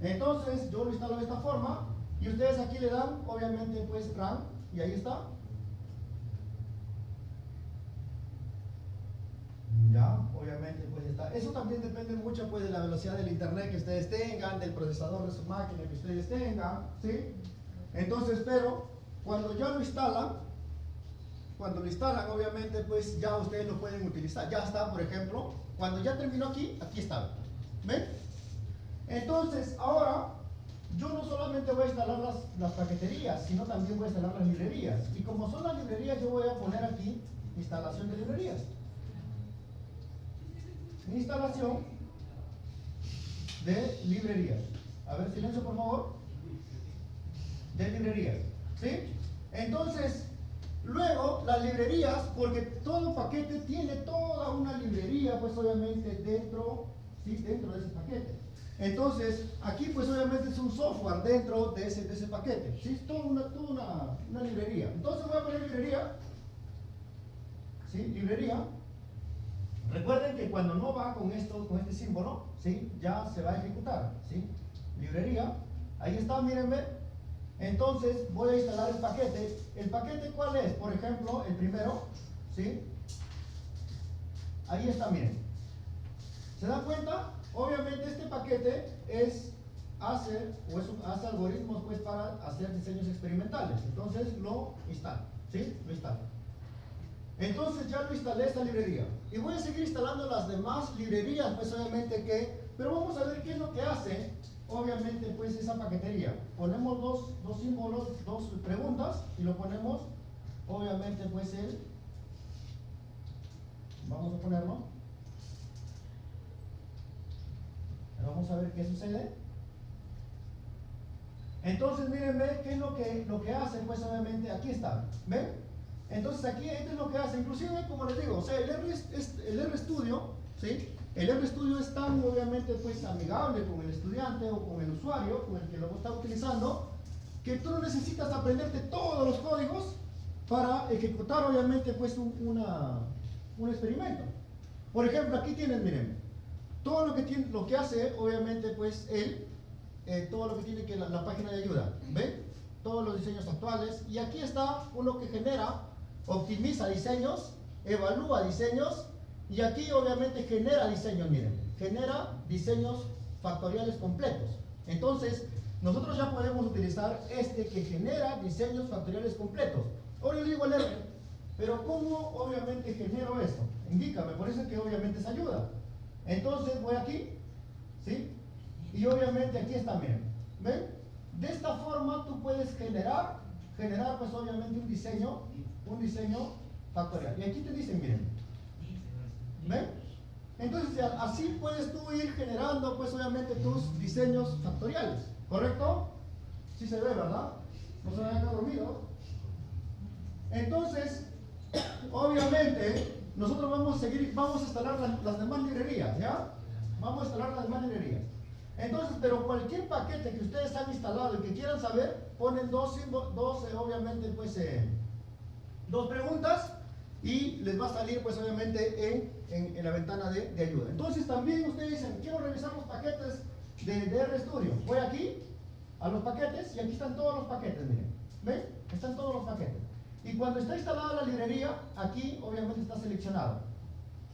Entonces, yo lo instalo de esta forma, y ustedes aquí le dan, obviamente, pues run, y ahí está. Ya, obviamente pues está. Eso también depende mucho pues de la velocidad del internet que ustedes tengan, del procesador de su máquina que ustedes tengan, ¿sí? Entonces, pero cuando ya lo instalan, obviamente pues ya ustedes lo pueden utilizar. Ya está, por ejemplo, cuando ya terminó aquí, aquí está. ¿Ven? Entonces, ahora yo no solamente voy a instalar las paqueterías, sino también voy a instalar las librerías. Y como son las librerías, yo voy a poner aquí instalación de librerías. Instalación de librerías. A ver, silencio por favor. De librerías, ¿sí? Entonces, luego las librerías, porque todo paquete tiene toda una librería, pues obviamente dentro, ¿sí? Dentro de ese paquete. Entonces, aquí pues obviamente es un software dentro de ese paquete, ¿sí? Es toda una librería. Entonces voy a poner librería, ¿sí? Librería. Recuerden que cuando no va con esto, con este símbolo, ¿sí? Ya se va a ejecutar, ¿sí? Librería, ahí está, mírenme. Entonces voy a instalar el paquete. ¿El paquete cuál es? Por ejemplo, el primero, ¿sí? Ahí está, miren. ¿Se dan cuenta? Obviamente este paquete hace algoritmos pues para hacer diseños experimentales. Entonces lo instalo, ¿sí? Lo instalo. Entonces ya lo instalé esta librería y voy a seguir instalando las demás librerías, pues obviamente pero vamos a ver qué es lo que hace, obviamente pues esa paquetería. Ponemos dos símbolos, dos preguntas y lo ponemos, obviamente pues vamos a ponerlo. Vamos a ver qué sucede. Entonces mírenme qué es lo que hace, pues obviamente aquí está, ¿ven? Entonces aquí esto es lo que hace, inclusive como les digo, o sea, el RStudio, ¿sí? El RStudio es tan obviamente pues amigable con el estudiante o con el usuario, con el que lo está utilizando, que tú no necesitas aprenderte todos los códigos para ejecutar obviamente pues un experimento. Por ejemplo, aquí tienen, miren, todo lo que hace obviamente pues todo lo que tiene que la página de ayuda, ¿ven? Todos los diseños actuales, y aquí está uno que genera, optimiza diseños, evalúa diseños, y aquí obviamente genera diseños, miren, genera diseños factoriales completos. Entonces, nosotros ya podemos utilizar que genera diseños factoriales completos. Ahora yo digo el R, pero ¿cómo obviamente genero esto? Indícame, por eso es que obviamente es ayuda. Entonces voy aquí, ¿sí? Y obviamente aquí está, miren, ¿ven? De esta forma tú puedes generar pues obviamente un diseño factorial. Y aquí te dicen, miren, ¿ven? Entonces así puedes tú ir generando pues obviamente tus diseños factoriales, ¿correcto? Sí se ve, ¿verdad? No se vayan a quedar dormidos. Entonces, obviamente, nosotros vamos a instalar las demás librerías, ¿ya? Vamos a instalar las demás librerías. Entonces, pero cualquier paquete que ustedes han instalado y que quieran saber, ponen obviamente, pues, dos preguntas y les va a salir, pues, obviamente, en la ventana de ayuda. Entonces, también ustedes dicen, quiero revisar los paquetes de RStudio. Voy aquí a los paquetes y aquí están todos los paquetes, miren. ¿Ven? Están todos los paquetes. Y cuando está instalada la librería, aquí, obviamente, está seleccionado.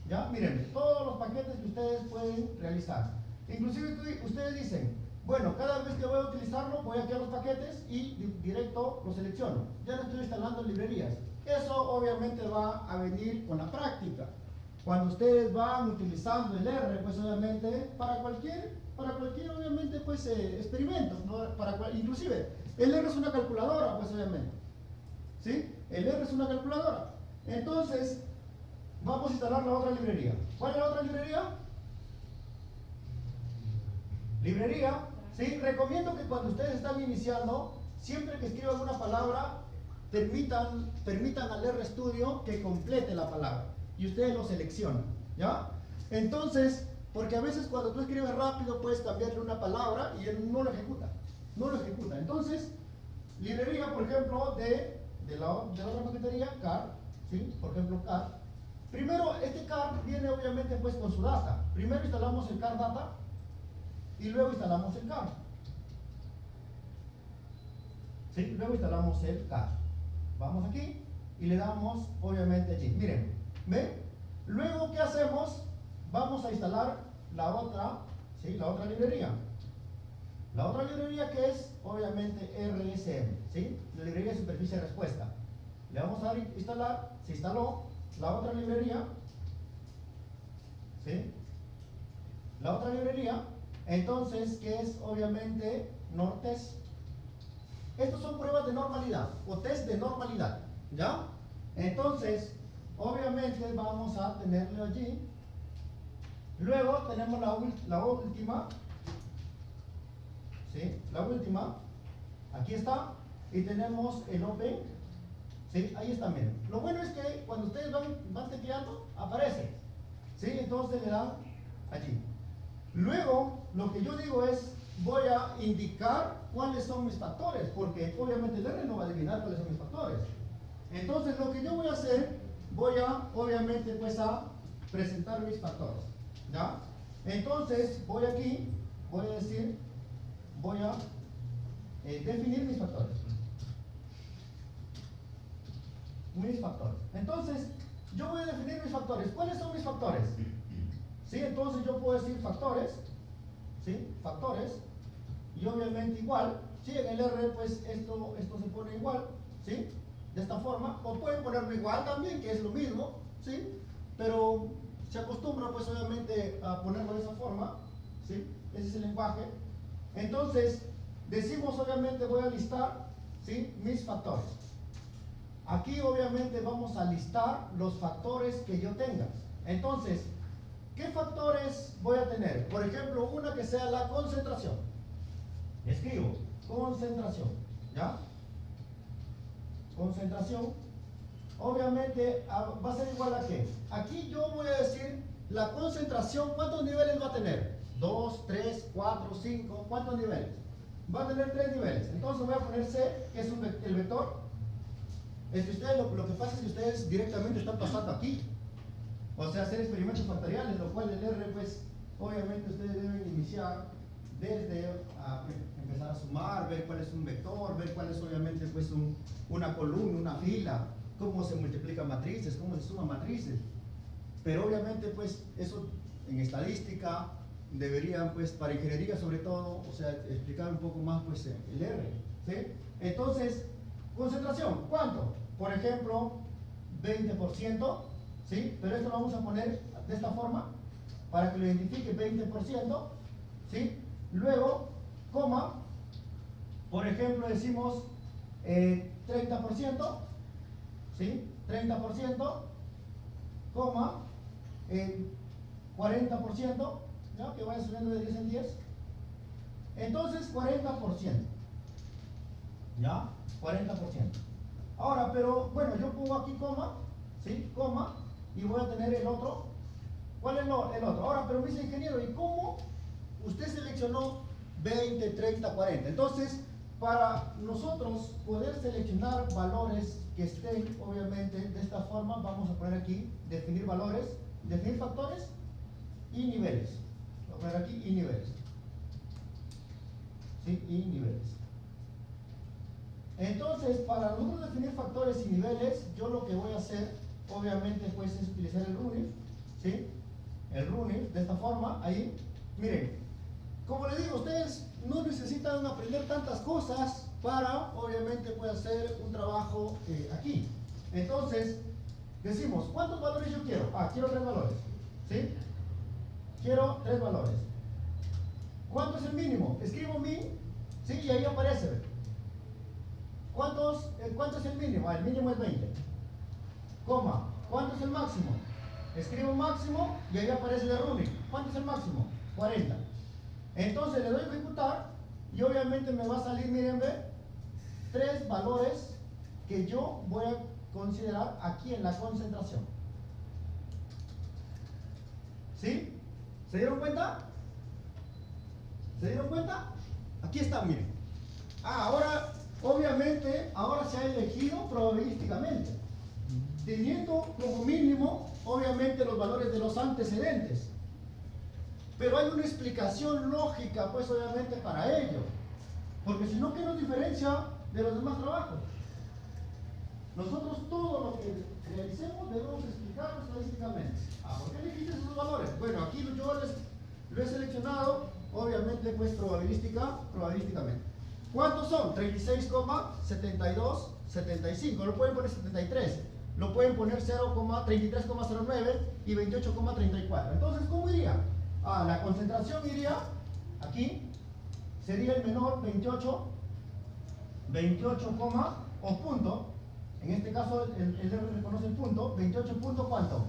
¿Ya? Miren, todos los paquetes que ustedes pueden realizar. Inclusive ustedes dicen, bueno, cada vez que voy a utilizarlo, voy aquí a los paquetes y directo lo selecciono. Ya no estoy instalando librerías. Eso obviamente va a venir con la práctica. Cuando ustedes van utilizando el R, pues obviamente para cualquier obviamente pues experimento, ¿no? Inclusive el R es una calculadora, pues obviamente. ¿Sí? El R es una calculadora. Entonces, vamos a instalar la otra librería. ¿Cuál es la otra librería? Librería, ¿sí? Recomiendo que cuando ustedes están iniciando, siempre que escriba alguna palabra, permitan al RStudio que complete la palabra y ustedes lo seleccionan, ¿ya? Entonces, porque a veces cuando tú escribes rápido puedes cambiarle una palabra y él no lo ejecuta, Entonces, librería, por ejemplo, de la otra paquetería, car, ¿sí? Por ejemplo, car. Primero, este car viene obviamente pues con su data. Primero instalamos el car data y luego instalamos el car. ¿Sí? Luego instalamos el car. Vamos aquí y le damos obviamente allí. Miren, ¿ven? Luego, ¿qué hacemos? Vamos a instalar la otra, ¿sí? La otra librería. La otra librería que es obviamente RSM, ¿sí? La librería de superficie de respuesta. Le vamos a dar instalar, se instaló la otra librería, ¿sí? La otra librería, entonces, que es obviamente NorTest. Estos son pruebas de normalidad o test de normalidad, ¿ya? Entonces, obviamente vamos a tenerlo allí. Luego tenemos la última, ¿sí? La última, aquí está, y tenemos el Open, ¿sí? Ahí está, miren. Lo bueno es que cuando ustedes van tecleando, aparece, ¿sí? Entonces le dan allí. Luego, lo que yo digo es, voy a indicar cuáles son mis factores, porque obviamente el R no va a adivinar cuáles son mis factores. Entonces, lo que yo voy a hacer, voy a, obviamente, pues a presentar mis factores, ¿ya? Entonces, voy aquí, voy a decir, voy a definir mis factores. Entonces, yo voy a definir mis factores. ¿Cuáles son mis factores? ¿Sí? Entonces, yo puedo decir factores, ¿sí? Factores, y obviamente igual, ¿sí? En el R, pues esto se pone igual, ¿sí? De esta forma, o pueden ponerlo igual también, que es lo mismo, ¿sí? Pero se acostumbra, pues obviamente, a ponerlo de esa forma, ¿sí? Ese es el lenguaje. Entonces, decimos, obviamente, voy a listar, ¿sí? Mis factores. Aquí, obviamente, vamos a listar los factores que yo tenga. Entonces, ¿qué factores voy a tener? Por ejemplo, una que sea la concentración. Escribo, concentración, ¿ya? Concentración. Obviamente, va a ser igual a ¿qué? Aquí yo voy a decir la concentración, ¿cuántos niveles va a tener? 2, 3, 4, 5, ¿cuántos niveles? Va a tener 3 niveles. Entonces voy a poner C, que es el vector. Ustedes, lo que pasa es que ustedes directamente están pasando aquí. O sea, hacer experimentos factoriales, lo cual el R, pues, obviamente ustedes deben iniciar desde empezar a sumar, ver cuál es un vector, ver cuál es obviamente pues una columna, una fila, cómo se multiplican matrices, cómo se suman matrices. Pero obviamente pues eso en estadística deberían pues para ingeniería sobre todo, o sea, explicar un poco más pues el R, ¿sí? Entonces, concentración, ¿cuánto? Por ejemplo, 20%, ¿sí? Pero esto lo vamos a poner de esta forma para que lo identifique 20%, ¿sí? Luego, coma, por ejemplo, decimos 30%, ¿sí? 30%, coma, 40%, ¿ya? Que vaya subiendo de 10 en 10. Entonces, 40%, ¿ya? 40%. Ahora, pero, bueno, yo pongo aquí coma, ¿sí? Coma, y voy a tener el otro. ¿Cuál es el otro? Ahora, pero me dice ingeniero, ¿y cómo usted seleccionó 20, 30, 40? Entonces, para nosotros poder seleccionar valores que estén, obviamente, de esta forma, vamos a poner aquí, definir valores, definir factores y niveles. Voy a poner aquí y niveles. ¿Sí? Y niveles. Entonces, para nosotros definir factores y niveles, yo lo que voy a hacer, obviamente, pues, es utilizar el runif, ¿sí? El runif, de esta forma, ahí. Miren, como les digo, ustedes no necesitan aprender tantas cosas para, obviamente, pues, hacer un trabajo aquí. Entonces, decimos, ¿cuántos valores yo quiero? Ah, quiero 3 valores, ¿sí? Quiero 3 valores. ¿Cuánto es el mínimo? Escribo min, ¿sí? Y ahí aparece. ¿Cuánto es el mínimo? Ah, el mínimo es 20. Coma. ¿Cuánto es el máximo? Escribo máximo y ahí aparece el running. ¿Cuánto es el máximo? 40. Entonces le doy a ejecutar y obviamente me va a salir, miren, ve, tres valores que yo voy a considerar aquí en la concentración. ¿Sí? ¿Se dieron cuenta? ¿Se dieron cuenta? Aquí está, miren. Ahora, obviamente, ahora se ha elegido probabilísticamente, teniendo como mínimo, obviamente, los valores de los antecedentes. Pero hay una explicación lógica, pues, obviamente, para ello. Porque si no, ¿qué nos diferencia de los demás trabajos? Nosotros todo lo que realicemos debemos explicarlo estadísticamente. ¿Por qué elegiste esos valores? Bueno, aquí yo lo he seleccionado, obviamente, pues probabilísticamente. ¿Cuántos son? 36,7275. Lo pueden poner 73. Lo pueden poner 0,33,09 y 28,34. Entonces, ¿cómo iría? La concentración iría aquí. Sería el menor 28, o punto. En este caso, el R reconoce el punto. 28 punto, ¿cuánto?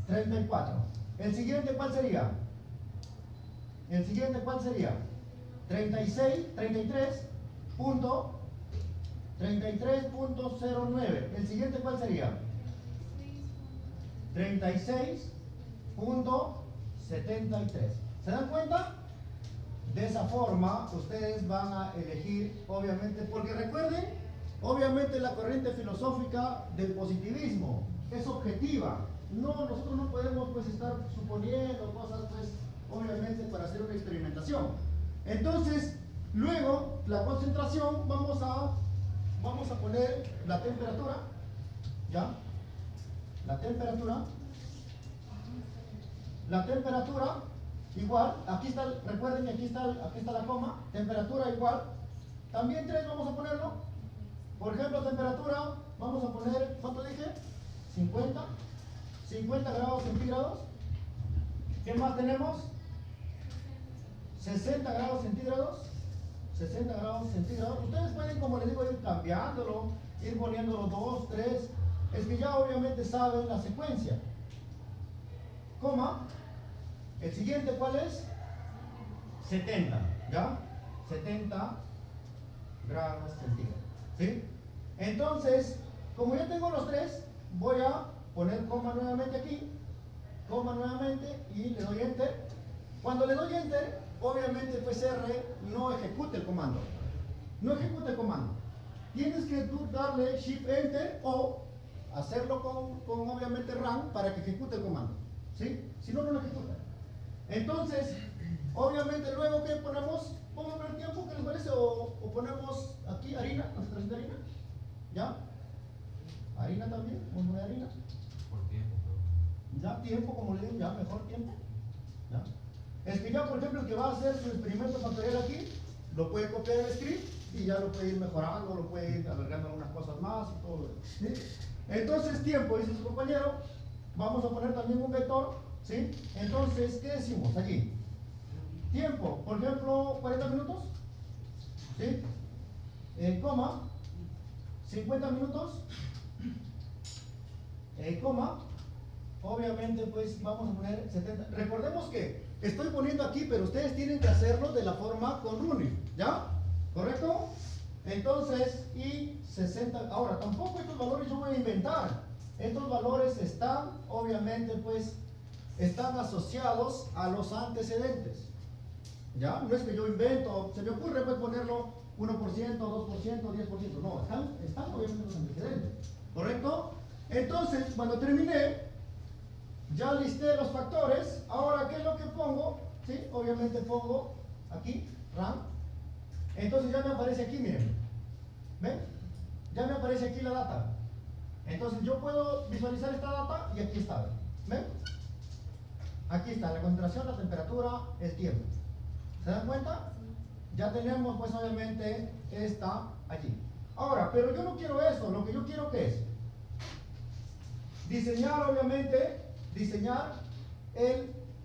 34. ¿El siguiente cuál sería? ¿El siguiente cuál sería? 33.09. ¿El siguiente cuál sería? 36.73. ¿Se dan cuenta? De esa forma, ustedes van a elegir, obviamente, porque recuerden, obviamente la corriente filosófica del positivismo es objetiva. Nosotros no podemos, pues, estar suponiendo cosas, pues, obviamente, para hacer una experimentación. Entonces, luego, la concentración, vamos a poner la temperatura, ¿ya? La temperatura, igual, aquí está, recuerden que aquí está la coma, temperatura igual, también 3 vamos a ponerlo. Por ejemplo, temperatura, vamos a poner, ¿cuánto dije? 50 grados centígrados. ¿Qué más tenemos? 60 grados centígrados. 60 grados centígrados. Ustedes pueden, como les digo, ir cambiándolo, ir poniéndolo 2, 3. Es que ya obviamente saben la secuencia. Coma. El siguiente, ¿cuál es? 70, ¿ya? 70 grados centígrados, ¿sí? Entonces, como ya tengo los tres, voy a poner coma nuevamente aquí, coma nuevamente y le doy enter. Cuando le doy enter, obviamente pues R no ejecuta el comando. No ejecuta el comando. Tienes que tú darle shift enter o hacerlo con obviamente run para que ejecute el comando, ¿sí? Si no, no lo ejecuta. Entonces, obviamente luego que ponemos, vamos a poner tiempo, ¿qué les parece? O ponemos aquí harina, concentración de harina, ¿ya? Harina también, vamos a poner harina. Por tiempo, Ya tiempo, como le digo, ya mejor tiempo, ¿ya? Es que ya, por ejemplo, el que va a hacer su experimento factorial aquí, lo puede copiar el script y ya lo puede ir mejorando, lo puede ir alargando algunas cosas más y todo eso, ¿sí? Entonces, tiempo, dice su compañero, vamos a poner también un vector, ¿sí? Entonces, ¿qué decimos aquí? Tiempo, por ejemplo, 40 minutos, ¿sí? Coma, 50 minutos, coma, obviamente pues vamos a poner 70. Recordemos que estoy poniendo aquí, pero ustedes tienen que hacerlo de la forma con running, ¿ya? ¿Correcto? Entonces, y 60, ahora tampoco estos valores yo voy a inventar. Estos valores están, obviamente pues, están asociados a los antecedentes, ¿ya? No es que yo invento, se me ocurre pues ponerlo 1%, 2%, 10%, no, están obviamente los antecedentes, ¿correcto? Entonces, cuando terminé, ya listé los factores. Ahora, ¿qué es lo que pongo? ¿Sí? Obviamente pongo aquí, RAM. Entonces ya me aparece aquí, miren. ¿Ven? Ya me aparece aquí la data. Entonces yo puedo visualizar esta data y aquí está. ¿Ven? Aquí está la concentración, la temperatura, el tiempo. ¿Se dan cuenta? Ya tenemos pues obviamente esta allí. Ahora, pero yo no quiero eso. Lo que yo quiero, ¿qué es? Diseñar, obviamente,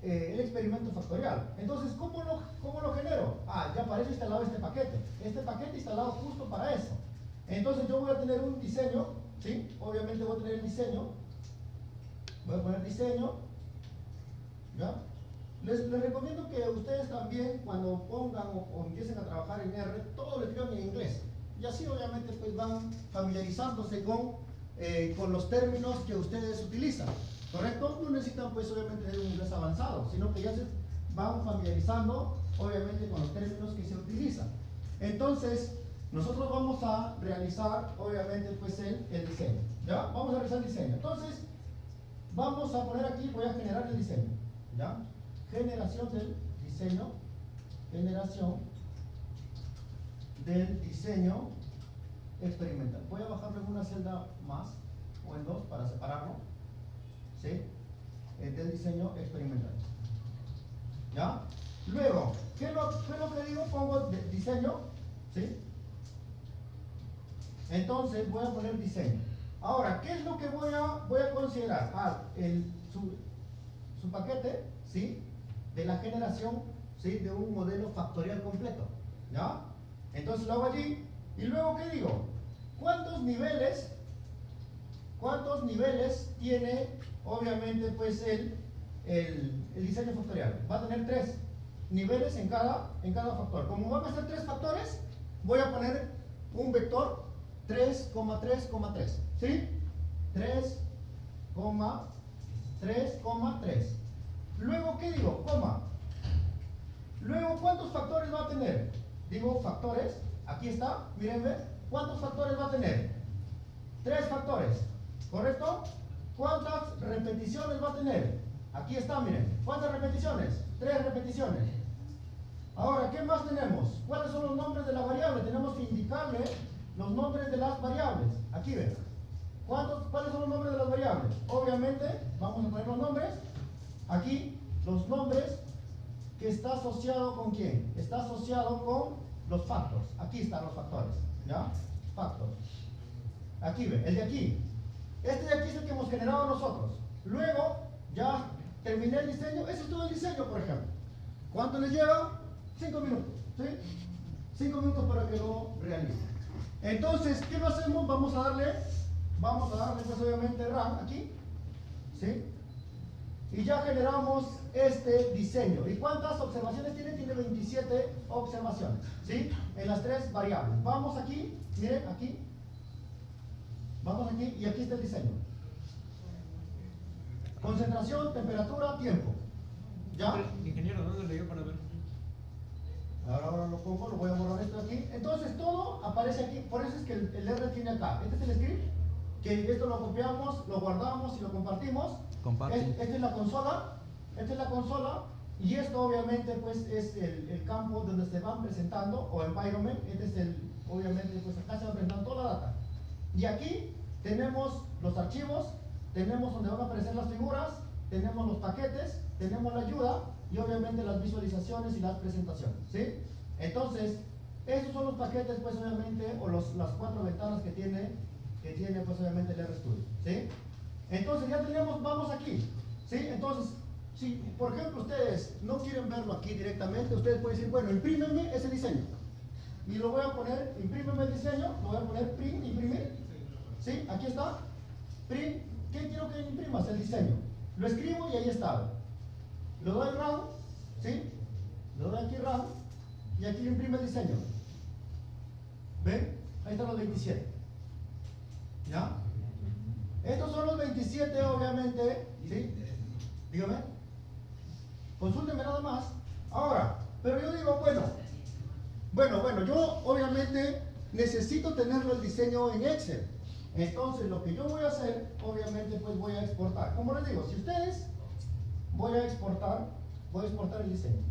el experimento factorial. Entonces, ¿cómo lo genero? Ya aparece instalado este paquete instalado justo para eso. Entonces yo voy a tener un diseño, ¿sí? Obviamente voy a tener el diseño, voy a poner diseño, ¿ya? Les recomiendo que ustedes también, cuando pongan o empiecen a trabajar en R, todo lo escriban en inglés, y así obviamente pues van familiarizándose con los términos que ustedes utilizan, ¿correcto? No necesitan pues obviamente tener un inglés avanzado, sino que ya se van familiarizando obviamente con los términos que se utilizan. Entonces, nosotros vamos a realizar obviamente pues el diseño, ¿ya? Vamos a realizar el diseño. Entonces, vamos a poner aquí, voy a generar el diseño, ¿ya? Generación del diseño, generación del diseño experimental. Voy a bajarlo en una celda más o en dos para separarlo, ¿sí? Del diseño experimental, ¿ya? Luego, ¿qué es lo que digo? Pongo diseño, ¿sí? Entonces voy a poner diseño. Ahora, ¿qué es lo que voy a considerar? Su paquete, ¿sí? De la generación, ¿sí? De un modelo factorial completo, ¿ya? Entonces lo hago allí. Y luego, ¿qué digo? ¿Cuántos niveles tiene, obviamente, pues el diseño factorial? Va a tener 3 niveles en cada factor. Como van a ser 3 factores, voy a poner un vector 3,3,3, ¿sí? 3,3,3. Luego, ¿qué digo? Coma. Luego, ¿cuántos factores va a tener? Digo factores, aquí está, miren, ¿ven? ¿Cuántos factores va a tener? 3 factores, ¿correcto? ¿Cuántas repeticiones va a tener? Aquí está, miren. ¿Cuántas repeticiones? 3 repeticiones. Ahora, ¿qué más tenemos? ¿Cuáles son los nombres de la variable? Tenemos que indicarle los nombres de las variables. Aquí ven. ¿Cuáles son los nombres de las variables? Obviamente, vamos a poner los nombres. Aquí, los nombres que está asociado con quién. Está asociado con los factors. Aquí están los factores, ¿ya? Factors. Aquí ven, el de aquí. Este de aquí es el que hemos generado nosotros. Luego, ya terminé el diseño. Ese es todo el diseño, por ejemplo. ¿Cuánto les lleva? 5 minutos, ¿sí? 5 minutos para que lo realicen. Entonces, ¿qué lo hacemos? Vamos a darle pues obviamente RAM aquí, ¿sí? Y ya generamos este diseño. ¿Y cuántas observaciones tiene? Tiene 27 observaciones, ¿sí? En las 3 variables. Vamos aquí, miren, aquí. Vamos aquí y aquí está el diseño. Concentración, temperatura, tiempo. ¿Ya? Ingeniero, ¿dónde leyó para ver? Ahora lo pongo, lo voy a borrar esto aquí. Entonces todo aparece aquí, por eso es que el R tiene acá. Este es el script, que esto lo copiamos, lo guardamos y lo compartimos. Esta es la consola, y esto obviamente pues es el campo donde se van presentando, o environment. Este es obviamente pues acá se va presentando toda la data. Y aquí tenemos los archivos, tenemos donde van a aparecer las figuras, tenemos los paquetes, tenemos la ayuda, y obviamente las visualizaciones y las presentaciones, ¿sí? Entonces, estos son los paquetes, pues obviamente, o las 4 ventanas que tiene pues obviamente el RStudio, ¿sí? Entonces ya tenemos, vamos aquí, ¿sí? Entonces, si por ejemplo ustedes no quieren verlo aquí directamente, ustedes pueden decir, bueno, imprímeme ese diseño. Y lo voy a poner, imprímeme el diseño, lo voy a poner print, imprimir, ¿sí? Aquí está, print, ¿qué quiero que imprimas? El diseño. Lo escribo y ahí está. Lo doy RAM, ¿sí? Lo doy aquí RAM y aquí lo imprime el diseño. ¿Ven? Ahí están los 27. ¿Ya? Estos son los 27, obviamente, ¿sí? Dígame. Consúlteme nada más. Ahora, pero yo digo, bueno, yo obviamente necesito tenerlo el diseño en Excel. Entonces, lo que yo voy a hacer, obviamente, pues voy a exportar. Como les digo, si ustedes voy a exportar el diseño.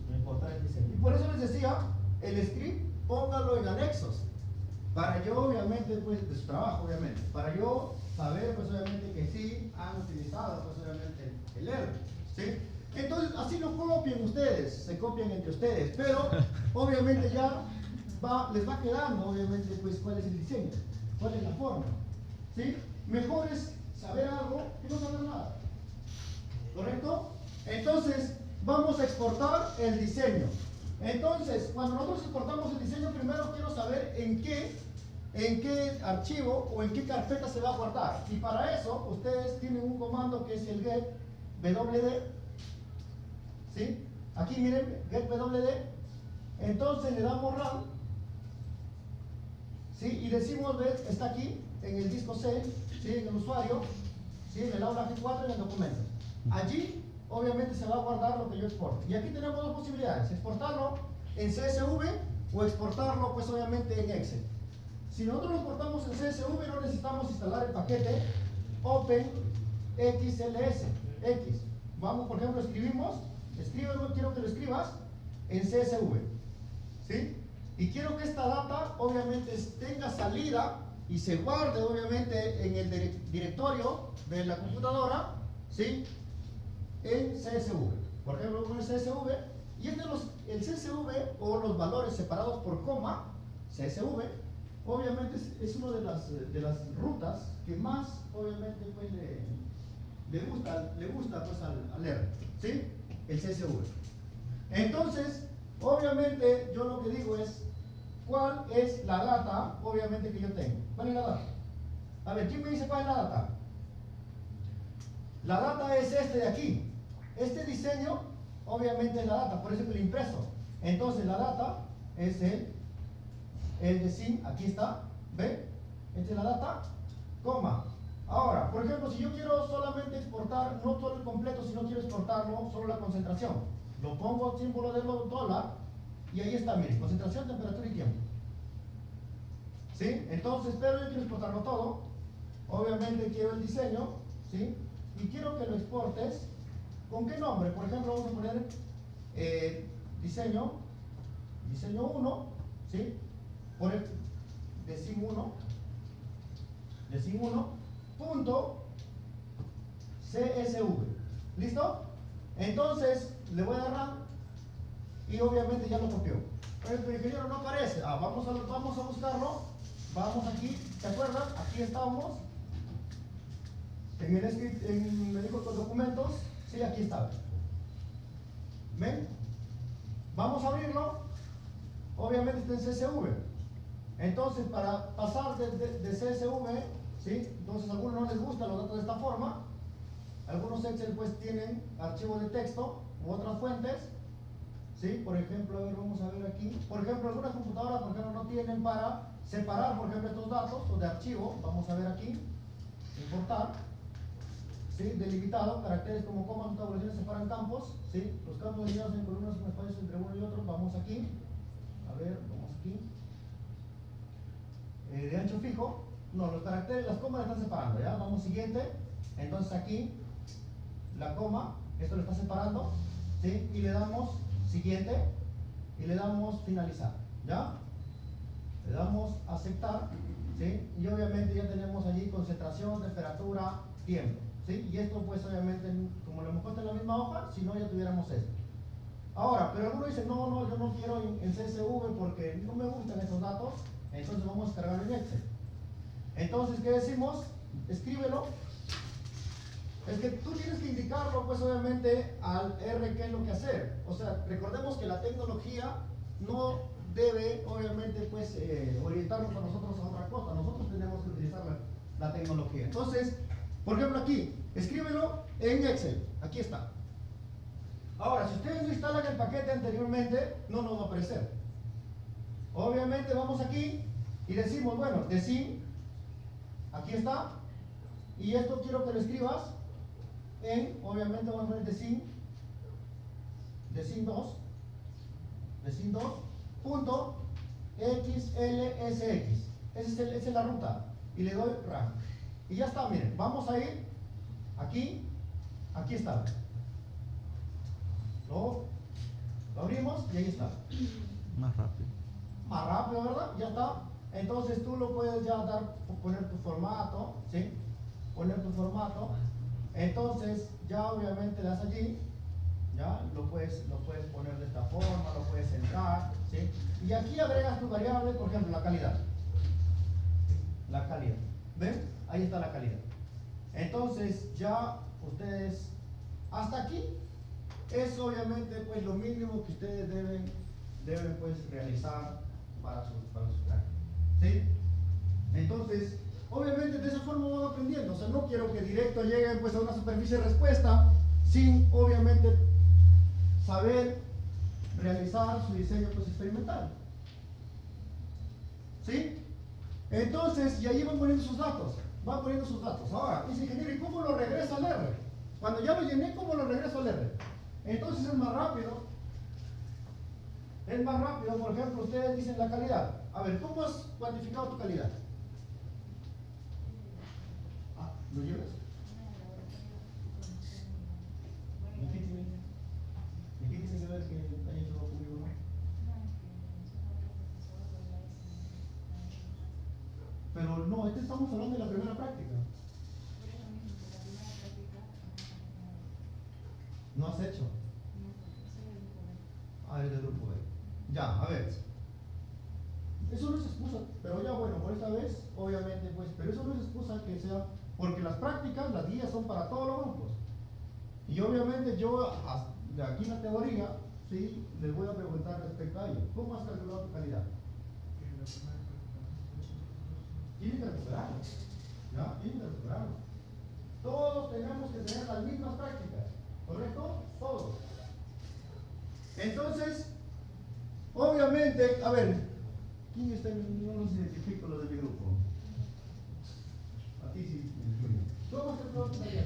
Voy a exportar el diseño. Y por eso les decía, el script, póngalo en anexos. Para yo, obviamente, pues, de su trabajo, obviamente. Para yo saber, pues, obviamente, que sí han utilizado, pues, obviamente, el R. ¿Sí? Entonces, así lo copien ustedes, se copian entre ustedes. Pero, obviamente, ya les va quedando, obviamente, pues, cuál es el diseño, cuál es la forma. ¿Sí? Mejor es saber algo que no saber nada. ¿Correcto? Entonces, vamos a exportar el diseño. Entonces, cuando nosotros exportamos el diseño, primero quiero saber en qué archivo o en qué carpeta se va a guardar. Y para eso, ustedes tienen un comando que es el get wd. ¿Sí? Aquí miren, getPWD. Entonces le damos run, ¿sí? Y decimos, ¿ves? Está aquí en el disco C, ¿sí? En el usuario, ¿sí? En el aula G4 y en el documento. Allí obviamente se va a guardar lo que yo exporto. Y aquí tenemos dos posibilidades: exportarlo en CSV o exportarlo pues obviamente en Excel. Si nosotros lo exportamos en CSV, no necesitamos instalar el paquete OpenXLS. X. Vamos, por ejemplo, escríbelo, quiero que lo escribas en CSV, ¿sí? Y quiero que esta data obviamente tenga salida y se guarde obviamente en el directorio de la computadora, ¿sí? En CSV. Por ejemplo, con el CSV, y el CSV o los valores separados por coma, CSV, obviamente es una de las rutas que más obviamente pues, le gusta pues, al R, ¿sí? El CSV. Entonces, obviamente yo lo que digo es, ¿cuál es la data obviamente que yo tengo? ¿Cuál es la data? A ver, ¿quién me dice cuál es la data? La data es este de aquí. Este diseño obviamente es la data, por eso es el impreso. Entonces la data es el design, aquí está, ¿ve? Esta es la data, coma. Ahora, por ejemplo, si yo quiero solamente exportar, no todo el completo, sino quiero exportarlo, solo la concentración, lo pongo símbolo de dólar y ahí está, miren, concentración, temperatura y tiempo. ¿Sí? Entonces, pero yo quiero exportarlo todo, obviamente quiero el diseño, ¿sí? Y quiero que lo exportes, ¿con qué nombre? Por ejemplo, vamos a poner diseño 1, ¿sí? Por el design 1, punto CSV. ¿Listo? Entonces le voy a dar run y obviamente ya lo copió. Pero ingeniero no aparece. Vamos a buscarlo. Vamos aquí, ¿te acuerdas? Aquí estamos en el script, me dijo con documentos. Sí, aquí está. ¿Ven? Vamos a abrirlo. Obviamente está en CSV. Entonces, para pasar de CSV, ¿sí? Entonces a algunos no les gustan los datos de esta forma. Algunos Excel pues tienen archivos de texto u otras fuentes, ¿sí? Por ejemplo, a ver, vamos a ver aquí. Por ejemplo, algunas computadoras, por ejemplo, no tienen para separar, por ejemplo, estos datos o de archivo. Vamos a ver aquí, importar, ¿sí? Delimitado, caracteres como comas, tabulaciones separan campos, ¿sí? Los campos delineados en columnas con espacios entre uno y otro. Vamos aquí, a ver, vamos aquí. De ancho fijo, no, los caracteres, las comas están separando, ¿ya? Vamos siguiente. Entonces aquí, la coma, esto lo está separando, ¿sí? Y le damos siguiente y le damos finalizar, ¿ya? Le damos aceptar, ¿sí? Y obviamente ya tenemos allí concentración, temperatura, tiempo, ¿sí? Y esto pues obviamente, como lo hemos puesto en la misma hoja, si no ya tuviéramos esto. Ahora, pero alguno dice, no, yo no quiero en CSV porque no me gustan esos datos, entonces vamos a descargar en Excel. Entonces, ¿qué decimos? Escríbelo. Es que tú tienes que indicarlo, pues obviamente, al R qué es lo que hacer. O sea, recordemos que la tecnología no debe, obviamente, pues, orientarnos a nosotros a otra cosa. Nosotros tenemos que utilizar la tecnología. Entonces, por ejemplo aquí, escríbelo en Excel. Aquí está. Ahora, si ustedes no instalan el paquete anteriormente, no nos va a aparecer. Obviamente vamos aquí y decimos, bueno, design, aquí está, y esto quiero que lo escribas en, obviamente vamos a poner design 2, punto XLSX, esa es la ruta, y le doy run, y ya está, miren, vamos a ir aquí está, lo abrimos y ahí está. Más rápido. Más rápido, ¿verdad? Ya está. Entonces tú lo puedes ya poner tu formato, ¿sí? Poner tu formato. Entonces ya obviamente le das allí, ya lo puedes poner de esta forma, lo puedes centrar, ¿sí? Y aquí agregas tu variable, por ejemplo, la calidad. La calidad. ¿Ven? Ahí está la calidad. Entonces ya ustedes, hasta aquí, es obviamente pues lo mínimo que ustedes deben pues realizar para sus prácticas, ¿sí? Entonces, obviamente de esa forma van aprendiendo. O sea, no quiero que directo lleguen pues a una superficie de respuesta sin obviamente saber realizar su diseño pues, experimental. ¿Sí? Entonces, y ahí van poniendo sus datos. Van poniendo sus datos. Ahora, dice ingeniero, ¿y cómo lo regreso al R? Cuando ya lo llené, ¿cómo lo regreso al R? Entonces es más rápido. Es más rápido, por ejemplo, ustedes dicen la calidad. A ver, ¿cómo has cuantificado tu calidad? Ah, ¿lo llevas? ¿Y qué tiene que ver que haya hecho público o no? Pero no, estamos hablando de la primera práctica. ¿No has hecho? Ah, es del grupo B. Ya, a ver. Eso no es excusa, pero ya bueno, por esta vez, obviamente, pues, pero eso no es excusa que sea, porque las prácticas, las guías son para todos los grupos. Y obviamente yo, de aquí en la teoría, sí, les voy a preguntar respecto a ello. ¿Cómo has calculado tu calidad? Tienen que recuperarlo. ¿Ya? Tienen que recuperarlo. Todos tenemos que tener las mismas prácticas. ¿Correcto? Todos. Entonces, obviamente, a ver, ¿quién está en, no los identifico los de mi grupo? A ti sí. ¿Cómo has calculado tu calidad?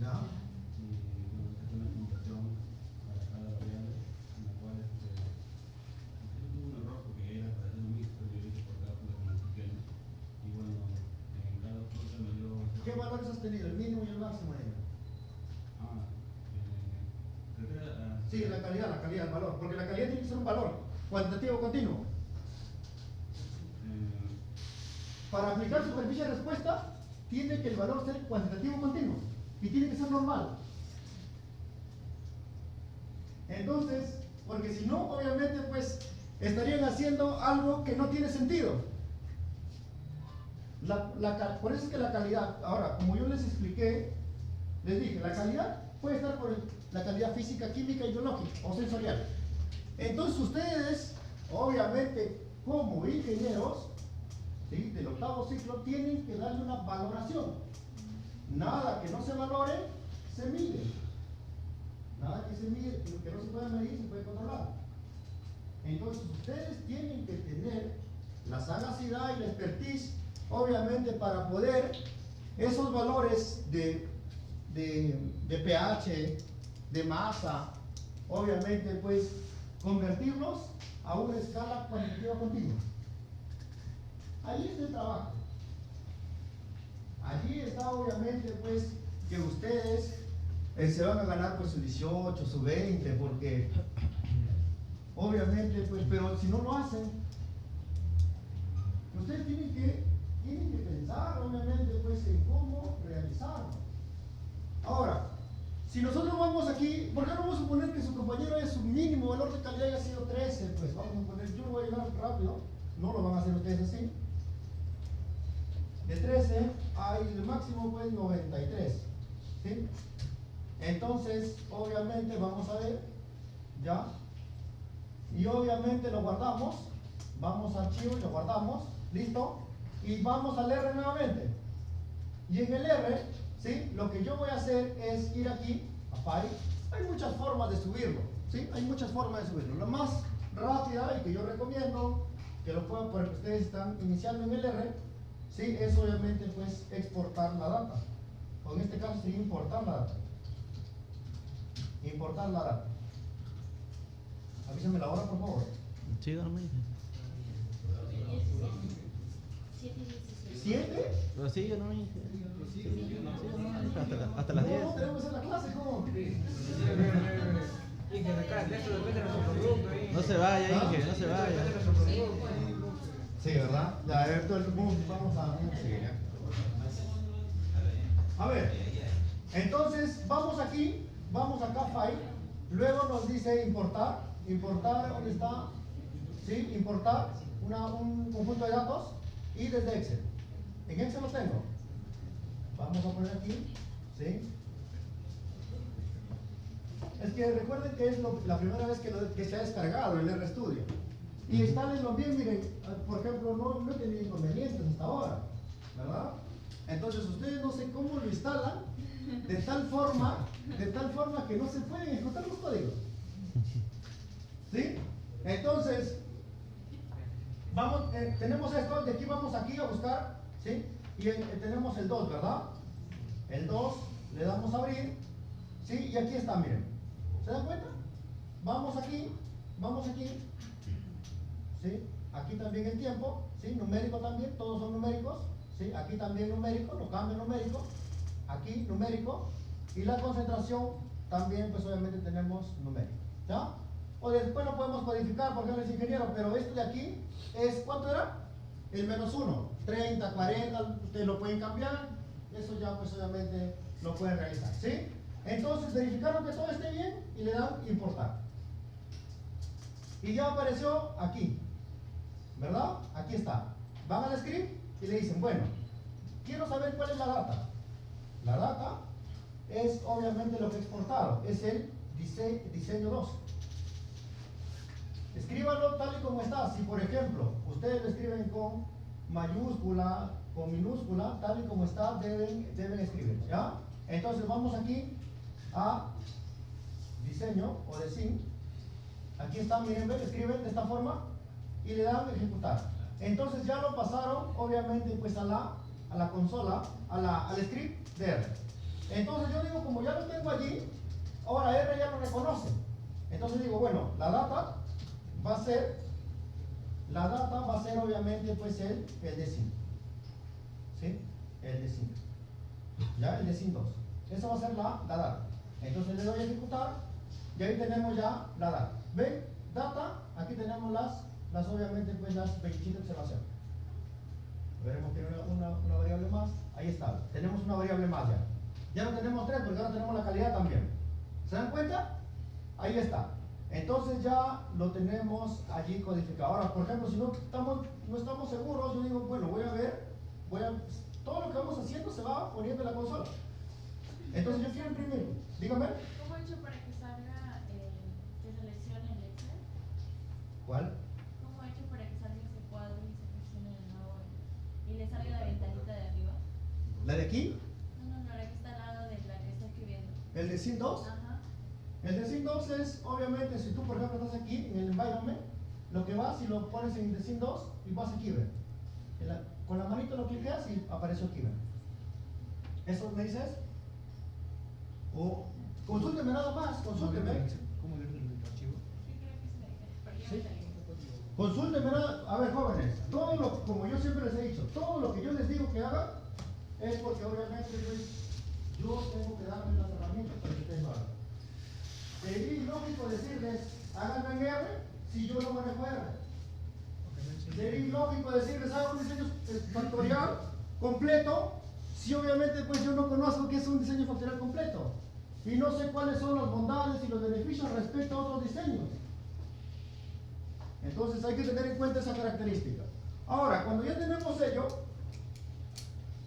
¿Ya? ¿Qué valores has tenido? ¿El mínimo y el máximo? Sí, la calidad, el valor. Porque la calidad tiene que ser un valor cuantitativo continuo. Para aplicar superficie de respuesta, tiene que el valor ser cuantitativo continuo. Y tiene que ser normal. Entonces, porque si no, obviamente, pues, estarían haciendo algo que no tiene sentido. Por eso es que la calidad, ahora, como yo les expliqué, les dije, la calidad puede estar por la calidad física, química, biológica o sensorial. Entonces ustedes, obviamente, como ingenieros, ¿sí?, del octavo ciclo, tienen que darle una valoración. Nada que no se valore, se mide. Nada que se mide, que no se pueda medir, se puede controlar. Entonces ustedes tienen que tener la sagacidad y la expertise, obviamente, para poder esos valores de pH, de masa, obviamente, pues, convertirlos a una escala cuantitativa continua. Allí está el trabajo. Allí está, obviamente, pues, que ustedes se van a ganar pues su 18, su 20, porque obviamente, pues, pero si no lo hacen, ustedes tienen que pensar, obviamente, pues, en cómo realizarlo. Ahora, si nosotros vamos aquí, ¿por qué no vamos a suponer que su compañero es su mínimo valor de calidad haya sido 13? Pues vamos a poner, yo lo voy a llegar rápido, no lo van a hacer ustedes así. De 13 hay el máximo pues 93, ¿sí? Entonces, obviamente, vamos a ver, ¿ya? Y obviamente lo guardamos, vamos a archivo y lo guardamos, ¿listo? Y vamos al R nuevamente. Y en el R, ¿sí?, lo que yo voy a hacer es ir aquí, a File. Hay muchas formas de subirlo, ¿sí? Hay muchas formas de subirlo. La más rápida y que yo recomiendo, que lo puedan, porque ustedes están iniciando en el R, ¿sí?, es obviamente pues exportar la data. O en este caso sería importar la data. Importar la data. Avísame la hora, por favor. Sí, no me dije. 7. Pero sí, yo no me dije. Hasta las 10. No, tenemos que hacer la clase, ¿cómo? No se vaya, Inge, no se vaya. Sí, ¿verdad? Ya, a ver, todo el mundo, vamos a seguir. A ver, entonces vamos aquí, vamos acá a File, luego nos dice importar, ¿dónde está? ¿Sí? Importar un conjunto de datos y desde Excel. En Excel lo tengo. Vamos a poner aquí, ¿sí? Es que recuerden que es la primera vez que se ha descargado el RStudio. Y instálenlo bien, miren, por ejemplo, no he tenido inconvenientes hasta ahora, ¿verdad? Entonces ustedes no sé cómo lo instalan de tal forma que no se pueden ejecutar los códigos. ¿Sí? Entonces, vamos, tenemos esto, de aquí vamos aquí a buscar, ¿sí? Y tenemos el 2, ¿verdad? El 2, le damos a abrir, ¿sí? Y aquí está, miren. ¿Se dan cuenta? Vamos aquí, ¿sí? Aquí también el tiempo, ¿sí? Numérico también, todos son numéricos, ¿sí? Aquí también numérico, no cambia numérico, aquí numérico, y la concentración también, pues obviamente tenemos numérico, ¿ya? O después lo podemos codificar porque él es ingeniero, pero este de aquí es, ¿cuánto era? El -1, 30, 40, ustedes lo pueden cambiar, eso ya pues obviamente lo pueden realizar, ¿sí? Entonces verificaron que todo esté bien y le dan importar. Y ya apareció aquí, ¿verdad? Aquí está. Van al script y le dicen, bueno, quiero saber cuál es la data. La data es obviamente lo que he exportado, es el diseño 2. Escríbanlo tal y como está. Si por ejemplo, ustedes lo escriben con mayúscula, con minúscula, tal y como está, deben escribir, ¿ya? Entonces vamos aquí a diseño o design. Aquí está, miren, ven, escriben de esta forma y le dan ejecutar. Entonces ya lo pasaron, obviamente, pues a la consola, al script de R. Entonces yo digo, como ya lo tengo allí, ahora R ya lo reconoce. Entonces digo, bueno, la data va a ser obviamente pues el design. ¿Sí? El design. Ya, el design 2. Esa va a ser la data. Entonces le doy a ejecutar y ahí tenemos ya la data. ¿Ven? Data, aquí tenemos las obviamente pues las 27 observaciones. Veremos que una variable más. Ahí está. Tenemos una variable más ya. Ya no tenemos 3 porque ahora tenemos la calidad también. ¿Se dan cuenta? Ahí está. Entonces ya lo tenemos allí codificado. Ahora, por ejemplo, si no estamos seguros, yo digo, bueno, todo lo que vamos haciendo se va poniendo en la consola. Entonces yo quiero imprimir. Dígame. ¿Cómo he hecho para que salga, que seleccione el Excel? ¿Cuál? ¿Cómo he hecho para que salga ese cuadro y seleccione de nuevo y le salga la ventanita de arriba? ¿La de aquí? No, la que está al lado de la que está escribiendo. ¿El de Sim 2? Ajá. El de Sim 2 es, obviamente, si tú por ejemplo estás aquí en el environment, lo que vas y lo pones en el Sim 2 y vas aquí, ¿ven? Con la manito lo clicas y aparece aquí, ¿ven? ¿Eso me dices? O consúlteme nada más, consúlteme. ¿Cómo leer el archivo? Sí, creo que se me Sí. salió. Consúlteme nada. A ver, jóvenes, como yo siempre les he dicho, todo lo que yo les digo que hagan es porque obviamente pues, yo tengo que darles las herramientas para que ustedes lo hagan. Sería ilógico decirles, háganlo en R si yo no manejo R. Sería ilógico decirles, hagan un diseño factorial completo si obviamente pues yo no conozco qué es un diseño factorial completo y no sé cuáles son las bondades y los beneficios respecto a otros diseños. Entonces hay que tener en cuenta esa característica. Ahora, cuando ya tenemos ello,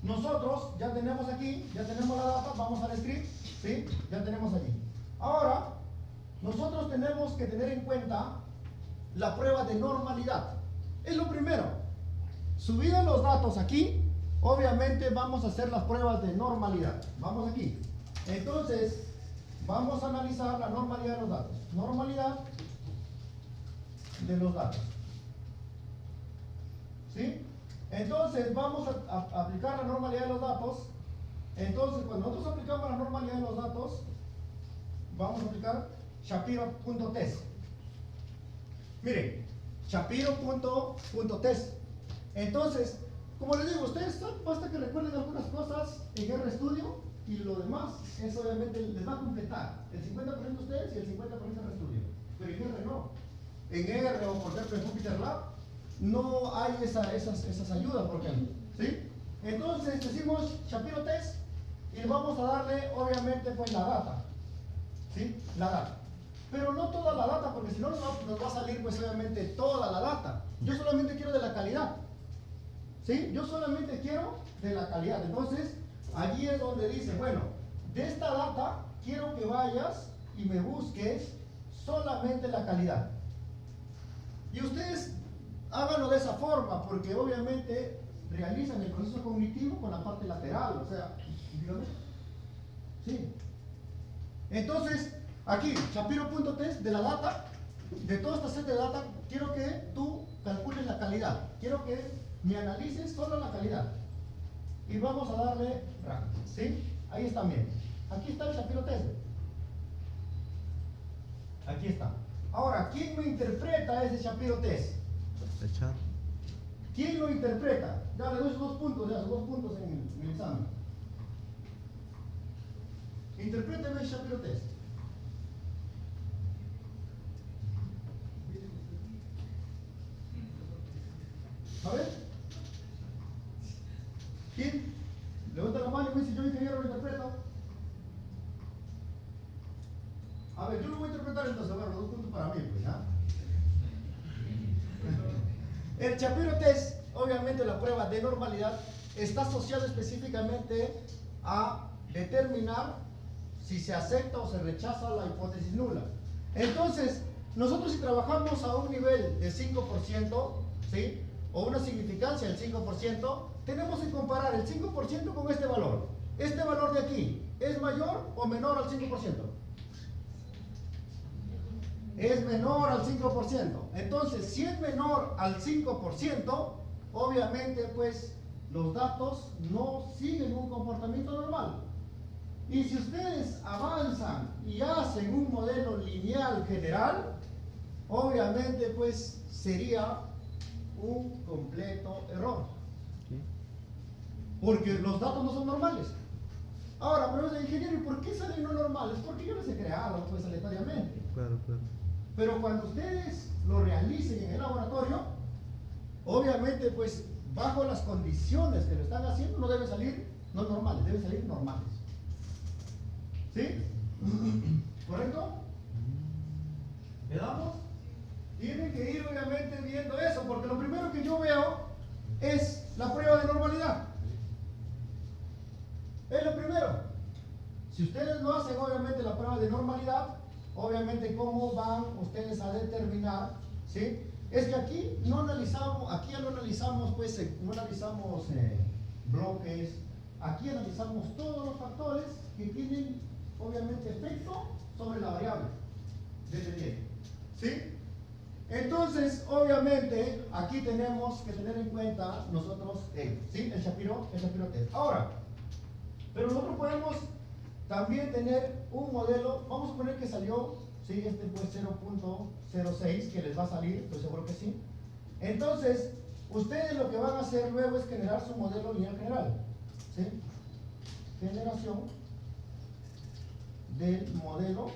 nosotros ya tenemos aquí, ya tenemos la data, vamos al script, ¿sí? Ya tenemos allí. Ahora, nosotros tenemos que tener en cuenta la prueba de normalidad. Es lo primero. Subidos los datos aquí, obviamente vamos a hacer las pruebas de normalidad. Vamos aquí. Entonces, vamos a analizar la normalidad de los datos. Normalidad de los datos. ¿Sí? Entonces, vamos a aplicar la normalidad de los datos. Entonces, cuando nosotros aplicamos la normalidad de los datos, vamos a aplicar Shapiro.test. Miren, Shapiro.test. Entonces, como les digo, ustedes basta que recuerden algunas cosas en RStudio y lo demás es obviamente les va a completar el 50% ustedes y el 50% RStudio. Pero en R no. En R o por ejemplo en Jupyter Lab no hay esas ayudas, por ejemplo. ¿Sí? Entonces decimos Shapiro Test y vamos a darle obviamente pues la data. ¿Sí? La data. Pero no toda la data, porque si no nos va a salir pues obviamente toda la data. Yo solamente quiero de la calidad. ¿Sí? Yo solamente quiero de la calidad. Entonces, allí es donde dice, bueno, de esta data quiero que vayas y me busques solamente la calidad. Y ustedes háganlo de esa forma, porque obviamente realizan el proceso cognitivo con la parte lateral, o sea, dígame. Sí. Entonces, aquí, Shapiro.test de la data, de toda esta set de data, quiero que tú calcules la calidad. Quiero que me analices solo la calidad. Y vamos a darle rank, ¿sí? Ahí está bien. Aquí está el Shapiro test. Aquí está. Ahora, ¿quién me interpreta ese Shapiro test? El chat. ¿Quién lo interpreta? Ya le doy esos 2 puntos, ya, esos 2 puntos en el examen. Interpréteme el Shapiro test. A ver. ¿Quién? Levanta la mano y me dice, yo ingeniero lo interpreto. A ver, yo lo voy a interpretar entonces, a ver, los 2 puntos para mí, pues, ¿ya? El Shapiro test, obviamente la prueba de normalidad, está asociado específicamente a determinar si se acepta o se rechaza la hipótesis nula. Entonces, nosotros si trabajamos a un nivel de 5%, ¿sí? O una significancia del 5%, tenemos que comparar el 5% con este valor. Este valor de aquí, ¿es mayor o menor al 5%? Es menor al 5%. Entonces, si es menor al 5%, obviamente, pues, los datos no siguen un comportamiento normal. Y si ustedes avanzan y hacen un modelo lineal general, obviamente, pues, sería un completo error. ¿Sí? Porque los datos no son normales. Ahora, pero ingeniero, ¿y por qué salen no normales? Porque yo no sé crearlo, pues, aleatoriamente. Claro, claro. Pero cuando ustedes lo realicen en el laboratorio, obviamente, pues, bajo las condiciones que lo están haciendo, no deben salir no normales, deben salir normales. ¿Sí? ¿Correcto? ¿Quedamos? Tienen que ir, obviamente, viendo eso, porque lo primero que yo veo es la prueba de normalidad. Es lo primero. Si ustedes no hacen, obviamente, la prueba de normalidad, obviamente, ¿cómo van ustedes a determinar? ¿Sí? Es que aquí no analizamos, pues, no analizamos bloques, aquí analizamos todos los factores que tienen, obviamente, efecto sobre la variable dependiente. ¿Sí? Entonces, obviamente, aquí tenemos que tener en cuenta nosotros, ¿sí? El Shapiro test. Ahora, pero nosotros podemos también tener un modelo, vamos a poner que salió, ¿sí? Este pues 0.06, que les va a salir, estoy seguro que sí. Entonces, ustedes lo que van a hacer luego es generar su modelo lineal general, ¿sí? Generación del modelo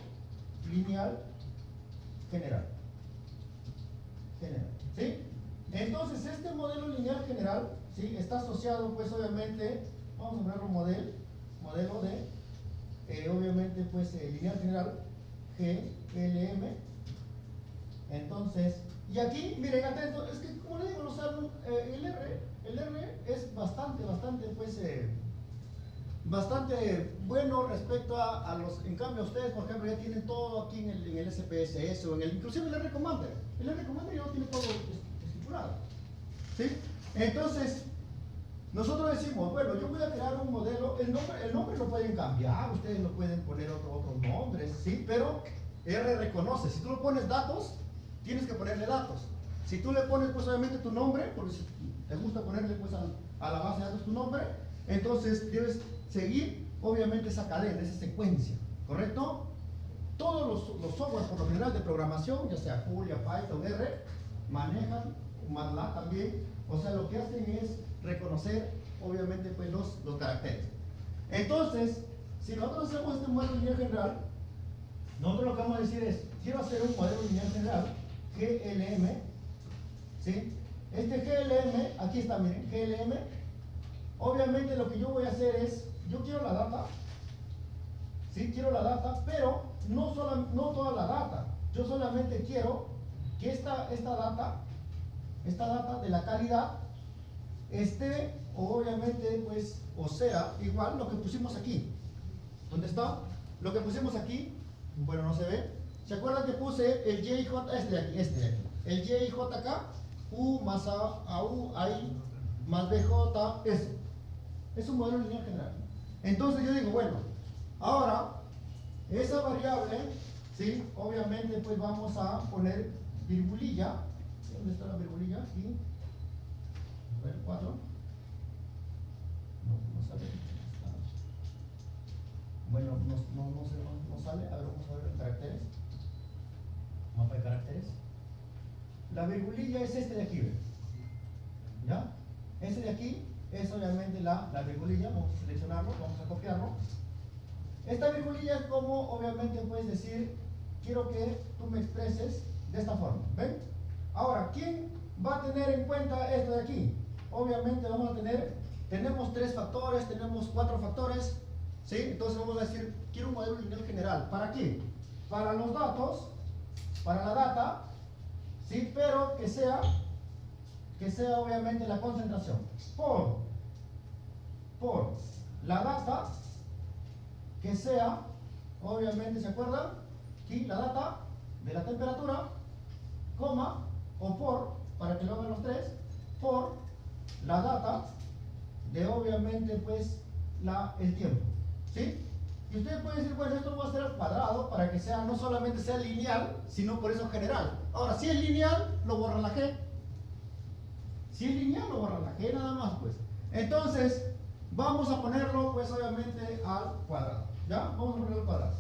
lineal general. ¿Sí? Entonces, este modelo lineal general, ¿sí? Está asociado, pues, obviamente, vamos a poner un modelo de, obviamente, pues, lineal general, GLM. Entonces, y aquí, miren, atento, es que, como le digo, o sea, el R es bastante, pues, bastante bueno respecto a los, en cambio ustedes, por ejemplo, ya tienen todo aquí en el SPSS o inclusive el R Commander. El R Commander ya lo tiene todo estipulado. ¿Sí? Entonces, nosotros decimos, bueno, yo voy a crear un modelo, el nombre lo pueden cambiar, ustedes lo pueden poner otros nombres, ¿sí? Pero R reconoce, si tú lo pones datos, tienes que ponerle datos. Si tú le pones, pues, obviamente tu nombre, porque si te gusta ponerle, pues, a la base de datos tu nombre, entonces debes seguir, obviamente, esa cadena, esa secuencia, ¿correcto? Todos los softwares, por lo general, de programación, ya sea Julia, Python, R, manejan MATLAB también, o sea, lo que hacen es reconocer, obviamente, pues, los caracteres. Entonces, si nosotros hacemos este modelo lineal general, nosotros lo que vamos a decir es, quiero hacer un modelo lineal general, GLM, ¿sí? Este GLM, aquí está, miren, GLM, obviamente lo que yo voy a hacer es, yo quiero la data, ¿sí? Quiero la data, pero no toda la data. Yo solamente quiero que esta data de la calidad esté, obviamente, pues, o sea, igual lo que pusimos aquí. ¿Dónde está? Lo que pusimos aquí, bueno, no se ve. ¿Se acuerdan que puse el YJ, este de aquí, el YJK, U más AU, AI, más BJ, eso. Es un modelo lineal general. Entonces yo digo, bueno, ahora, esa variable, ¿sí? Obviamente, pues vamos a poner virgulilla. ¿Dónde está la virgulilla? Aquí. A ver, 4. No sale. Bueno, no sale. A ver, vamos a ver caracteres. Mapa de caracteres. La virgulilla es este de aquí, ¿ve? ¿Ya? Este de aquí es obviamente la virgulilla. Vamos a seleccionarlo, vamos a copiarlo. Esta virgulilla es como, obviamente, puedes decir, quiero que tú me expreses de esta forma. ¿Ven? Ahora, ¿quién va a tener en cuenta esto de aquí? Obviamente vamos a tenemos 3 factores, tenemos 4 factores, ¿sí? Entonces vamos a decir, quiero un modelo lineal general. ¿Para qué? Para los datos, para la data, ¿sí? Pero que sea obviamente la concentración. Por la data, que sea, obviamente, ¿se acuerdan? Aquí la data de la temperatura, coma, o por, para que lo hagan los 3, por la data de, obviamente, pues, el tiempo, ¿sí? Y ustedes pueden decir, bueno, esto lo voy a hacer al cuadrado para que sea, no solamente sea lineal, sino por eso general. Ahora, si es lineal, lo borran la G. Si es lineal, lo borran la G nada más, pues. Entonces, vamos a ponerlo, pues, obviamente, al cuadrado. ¿Ya? Vamos a ponerlo al cuadrado.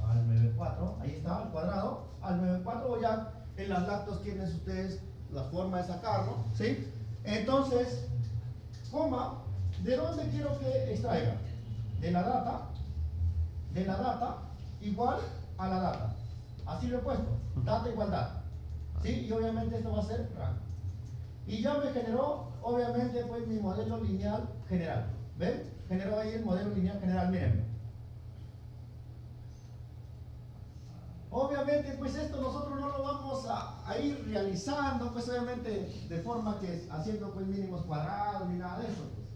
Al 9,4, ahí está, al cuadrado. Al 9,4 ya en las lactos tienen ustedes la forma de sacarlo, ¿sí? Entonces, coma, ¿de dónde quiero que extraiga? De la data igual a la data. Así lo he puesto, data igual data. ¿Sí? Y obviamente esto va a ser rango. Y ya me generó, obviamente, pues mi modelo lineal general. ¿Ven? Generó ahí el modelo lineal general, miren. Obviamente, pues esto nosotros no lo vamos a ir realizando, pues obviamente de forma que haciendo pues mínimos cuadrados ni nada de eso. Pues.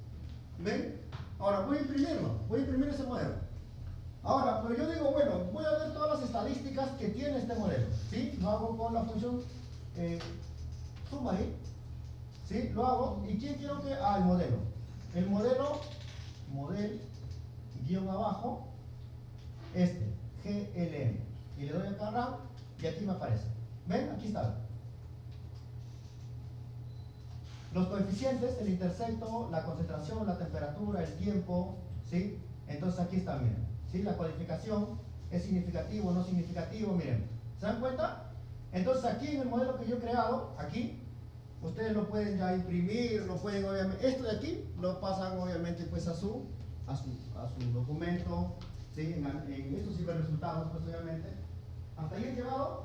¿Ven? Ahora voy a imprimirlo, voy a imprimir ese modelo. Ahora, pero yo digo, bueno, voy a ver todas las estadísticas que tiene este modelo. ¿Sí? Lo hago con la función summary. ¿Sí? Lo hago. ¿Y quién quiero que? El modelo. El modelo, guión abajo, GLM. Y le doy acá RAM y aquí me aparece. ¿Ven? Aquí está. Los coeficientes, el intersecto, la concentración, la temperatura, el tiempo, ¿sí? Entonces aquí está, miren. ¿Sí? La codificación, es significativo, no significativo, miren. ¿Se dan cuenta? Entonces aquí en el modelo que yo he creado, aquí, ustedes lo pueden ya imprimir, lo pueden obviamente, esto de aquí lo pasan obviamente pues a su documento, ¿sí? En esto sirve resultados, pues obviamente. ¿Hasta ahí he llegado?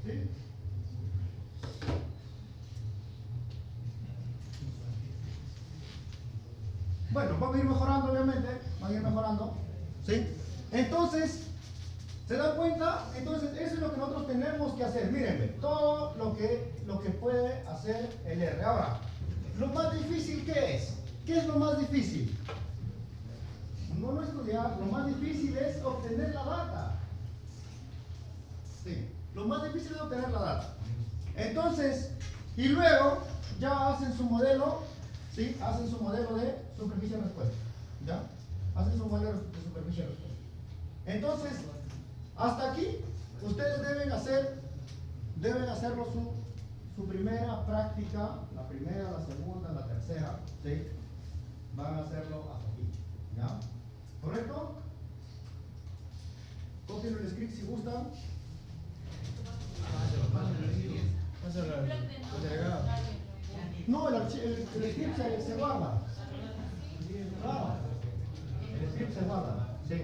¿Sí? Bueno, van a ir mejorando, obviamente, van a ir mejorando, ¿sí? Entonces, ¿se dan cuenta? Entonces, eso es lo que nosotros tenemos que hacer. Mírenme, todo lo que puede hacer el R. Ahora, lo más difícil, ¿qué es? ¿Qué es lo más difícil? No estudiar, lo más difícil es obtener la data. Sí, lo más difícil es obtener la data. Entonces, y luego ya hacen su modelo, ¿sí? Hacen su modelo de superficie de respuesta. ¿Ya? Hacen su modelo de superficie de respuesta. Entonces, hasta aquí, ustedes deben hacerlo su primera práctica, la primera, la segunda, la tercera, ¿sí? Van a hacerlo hasta aquí. ¿Ya? ¿Correcto? Copien el script si gustan. No, el script se guarda. Claro. El script se guarda. Sí.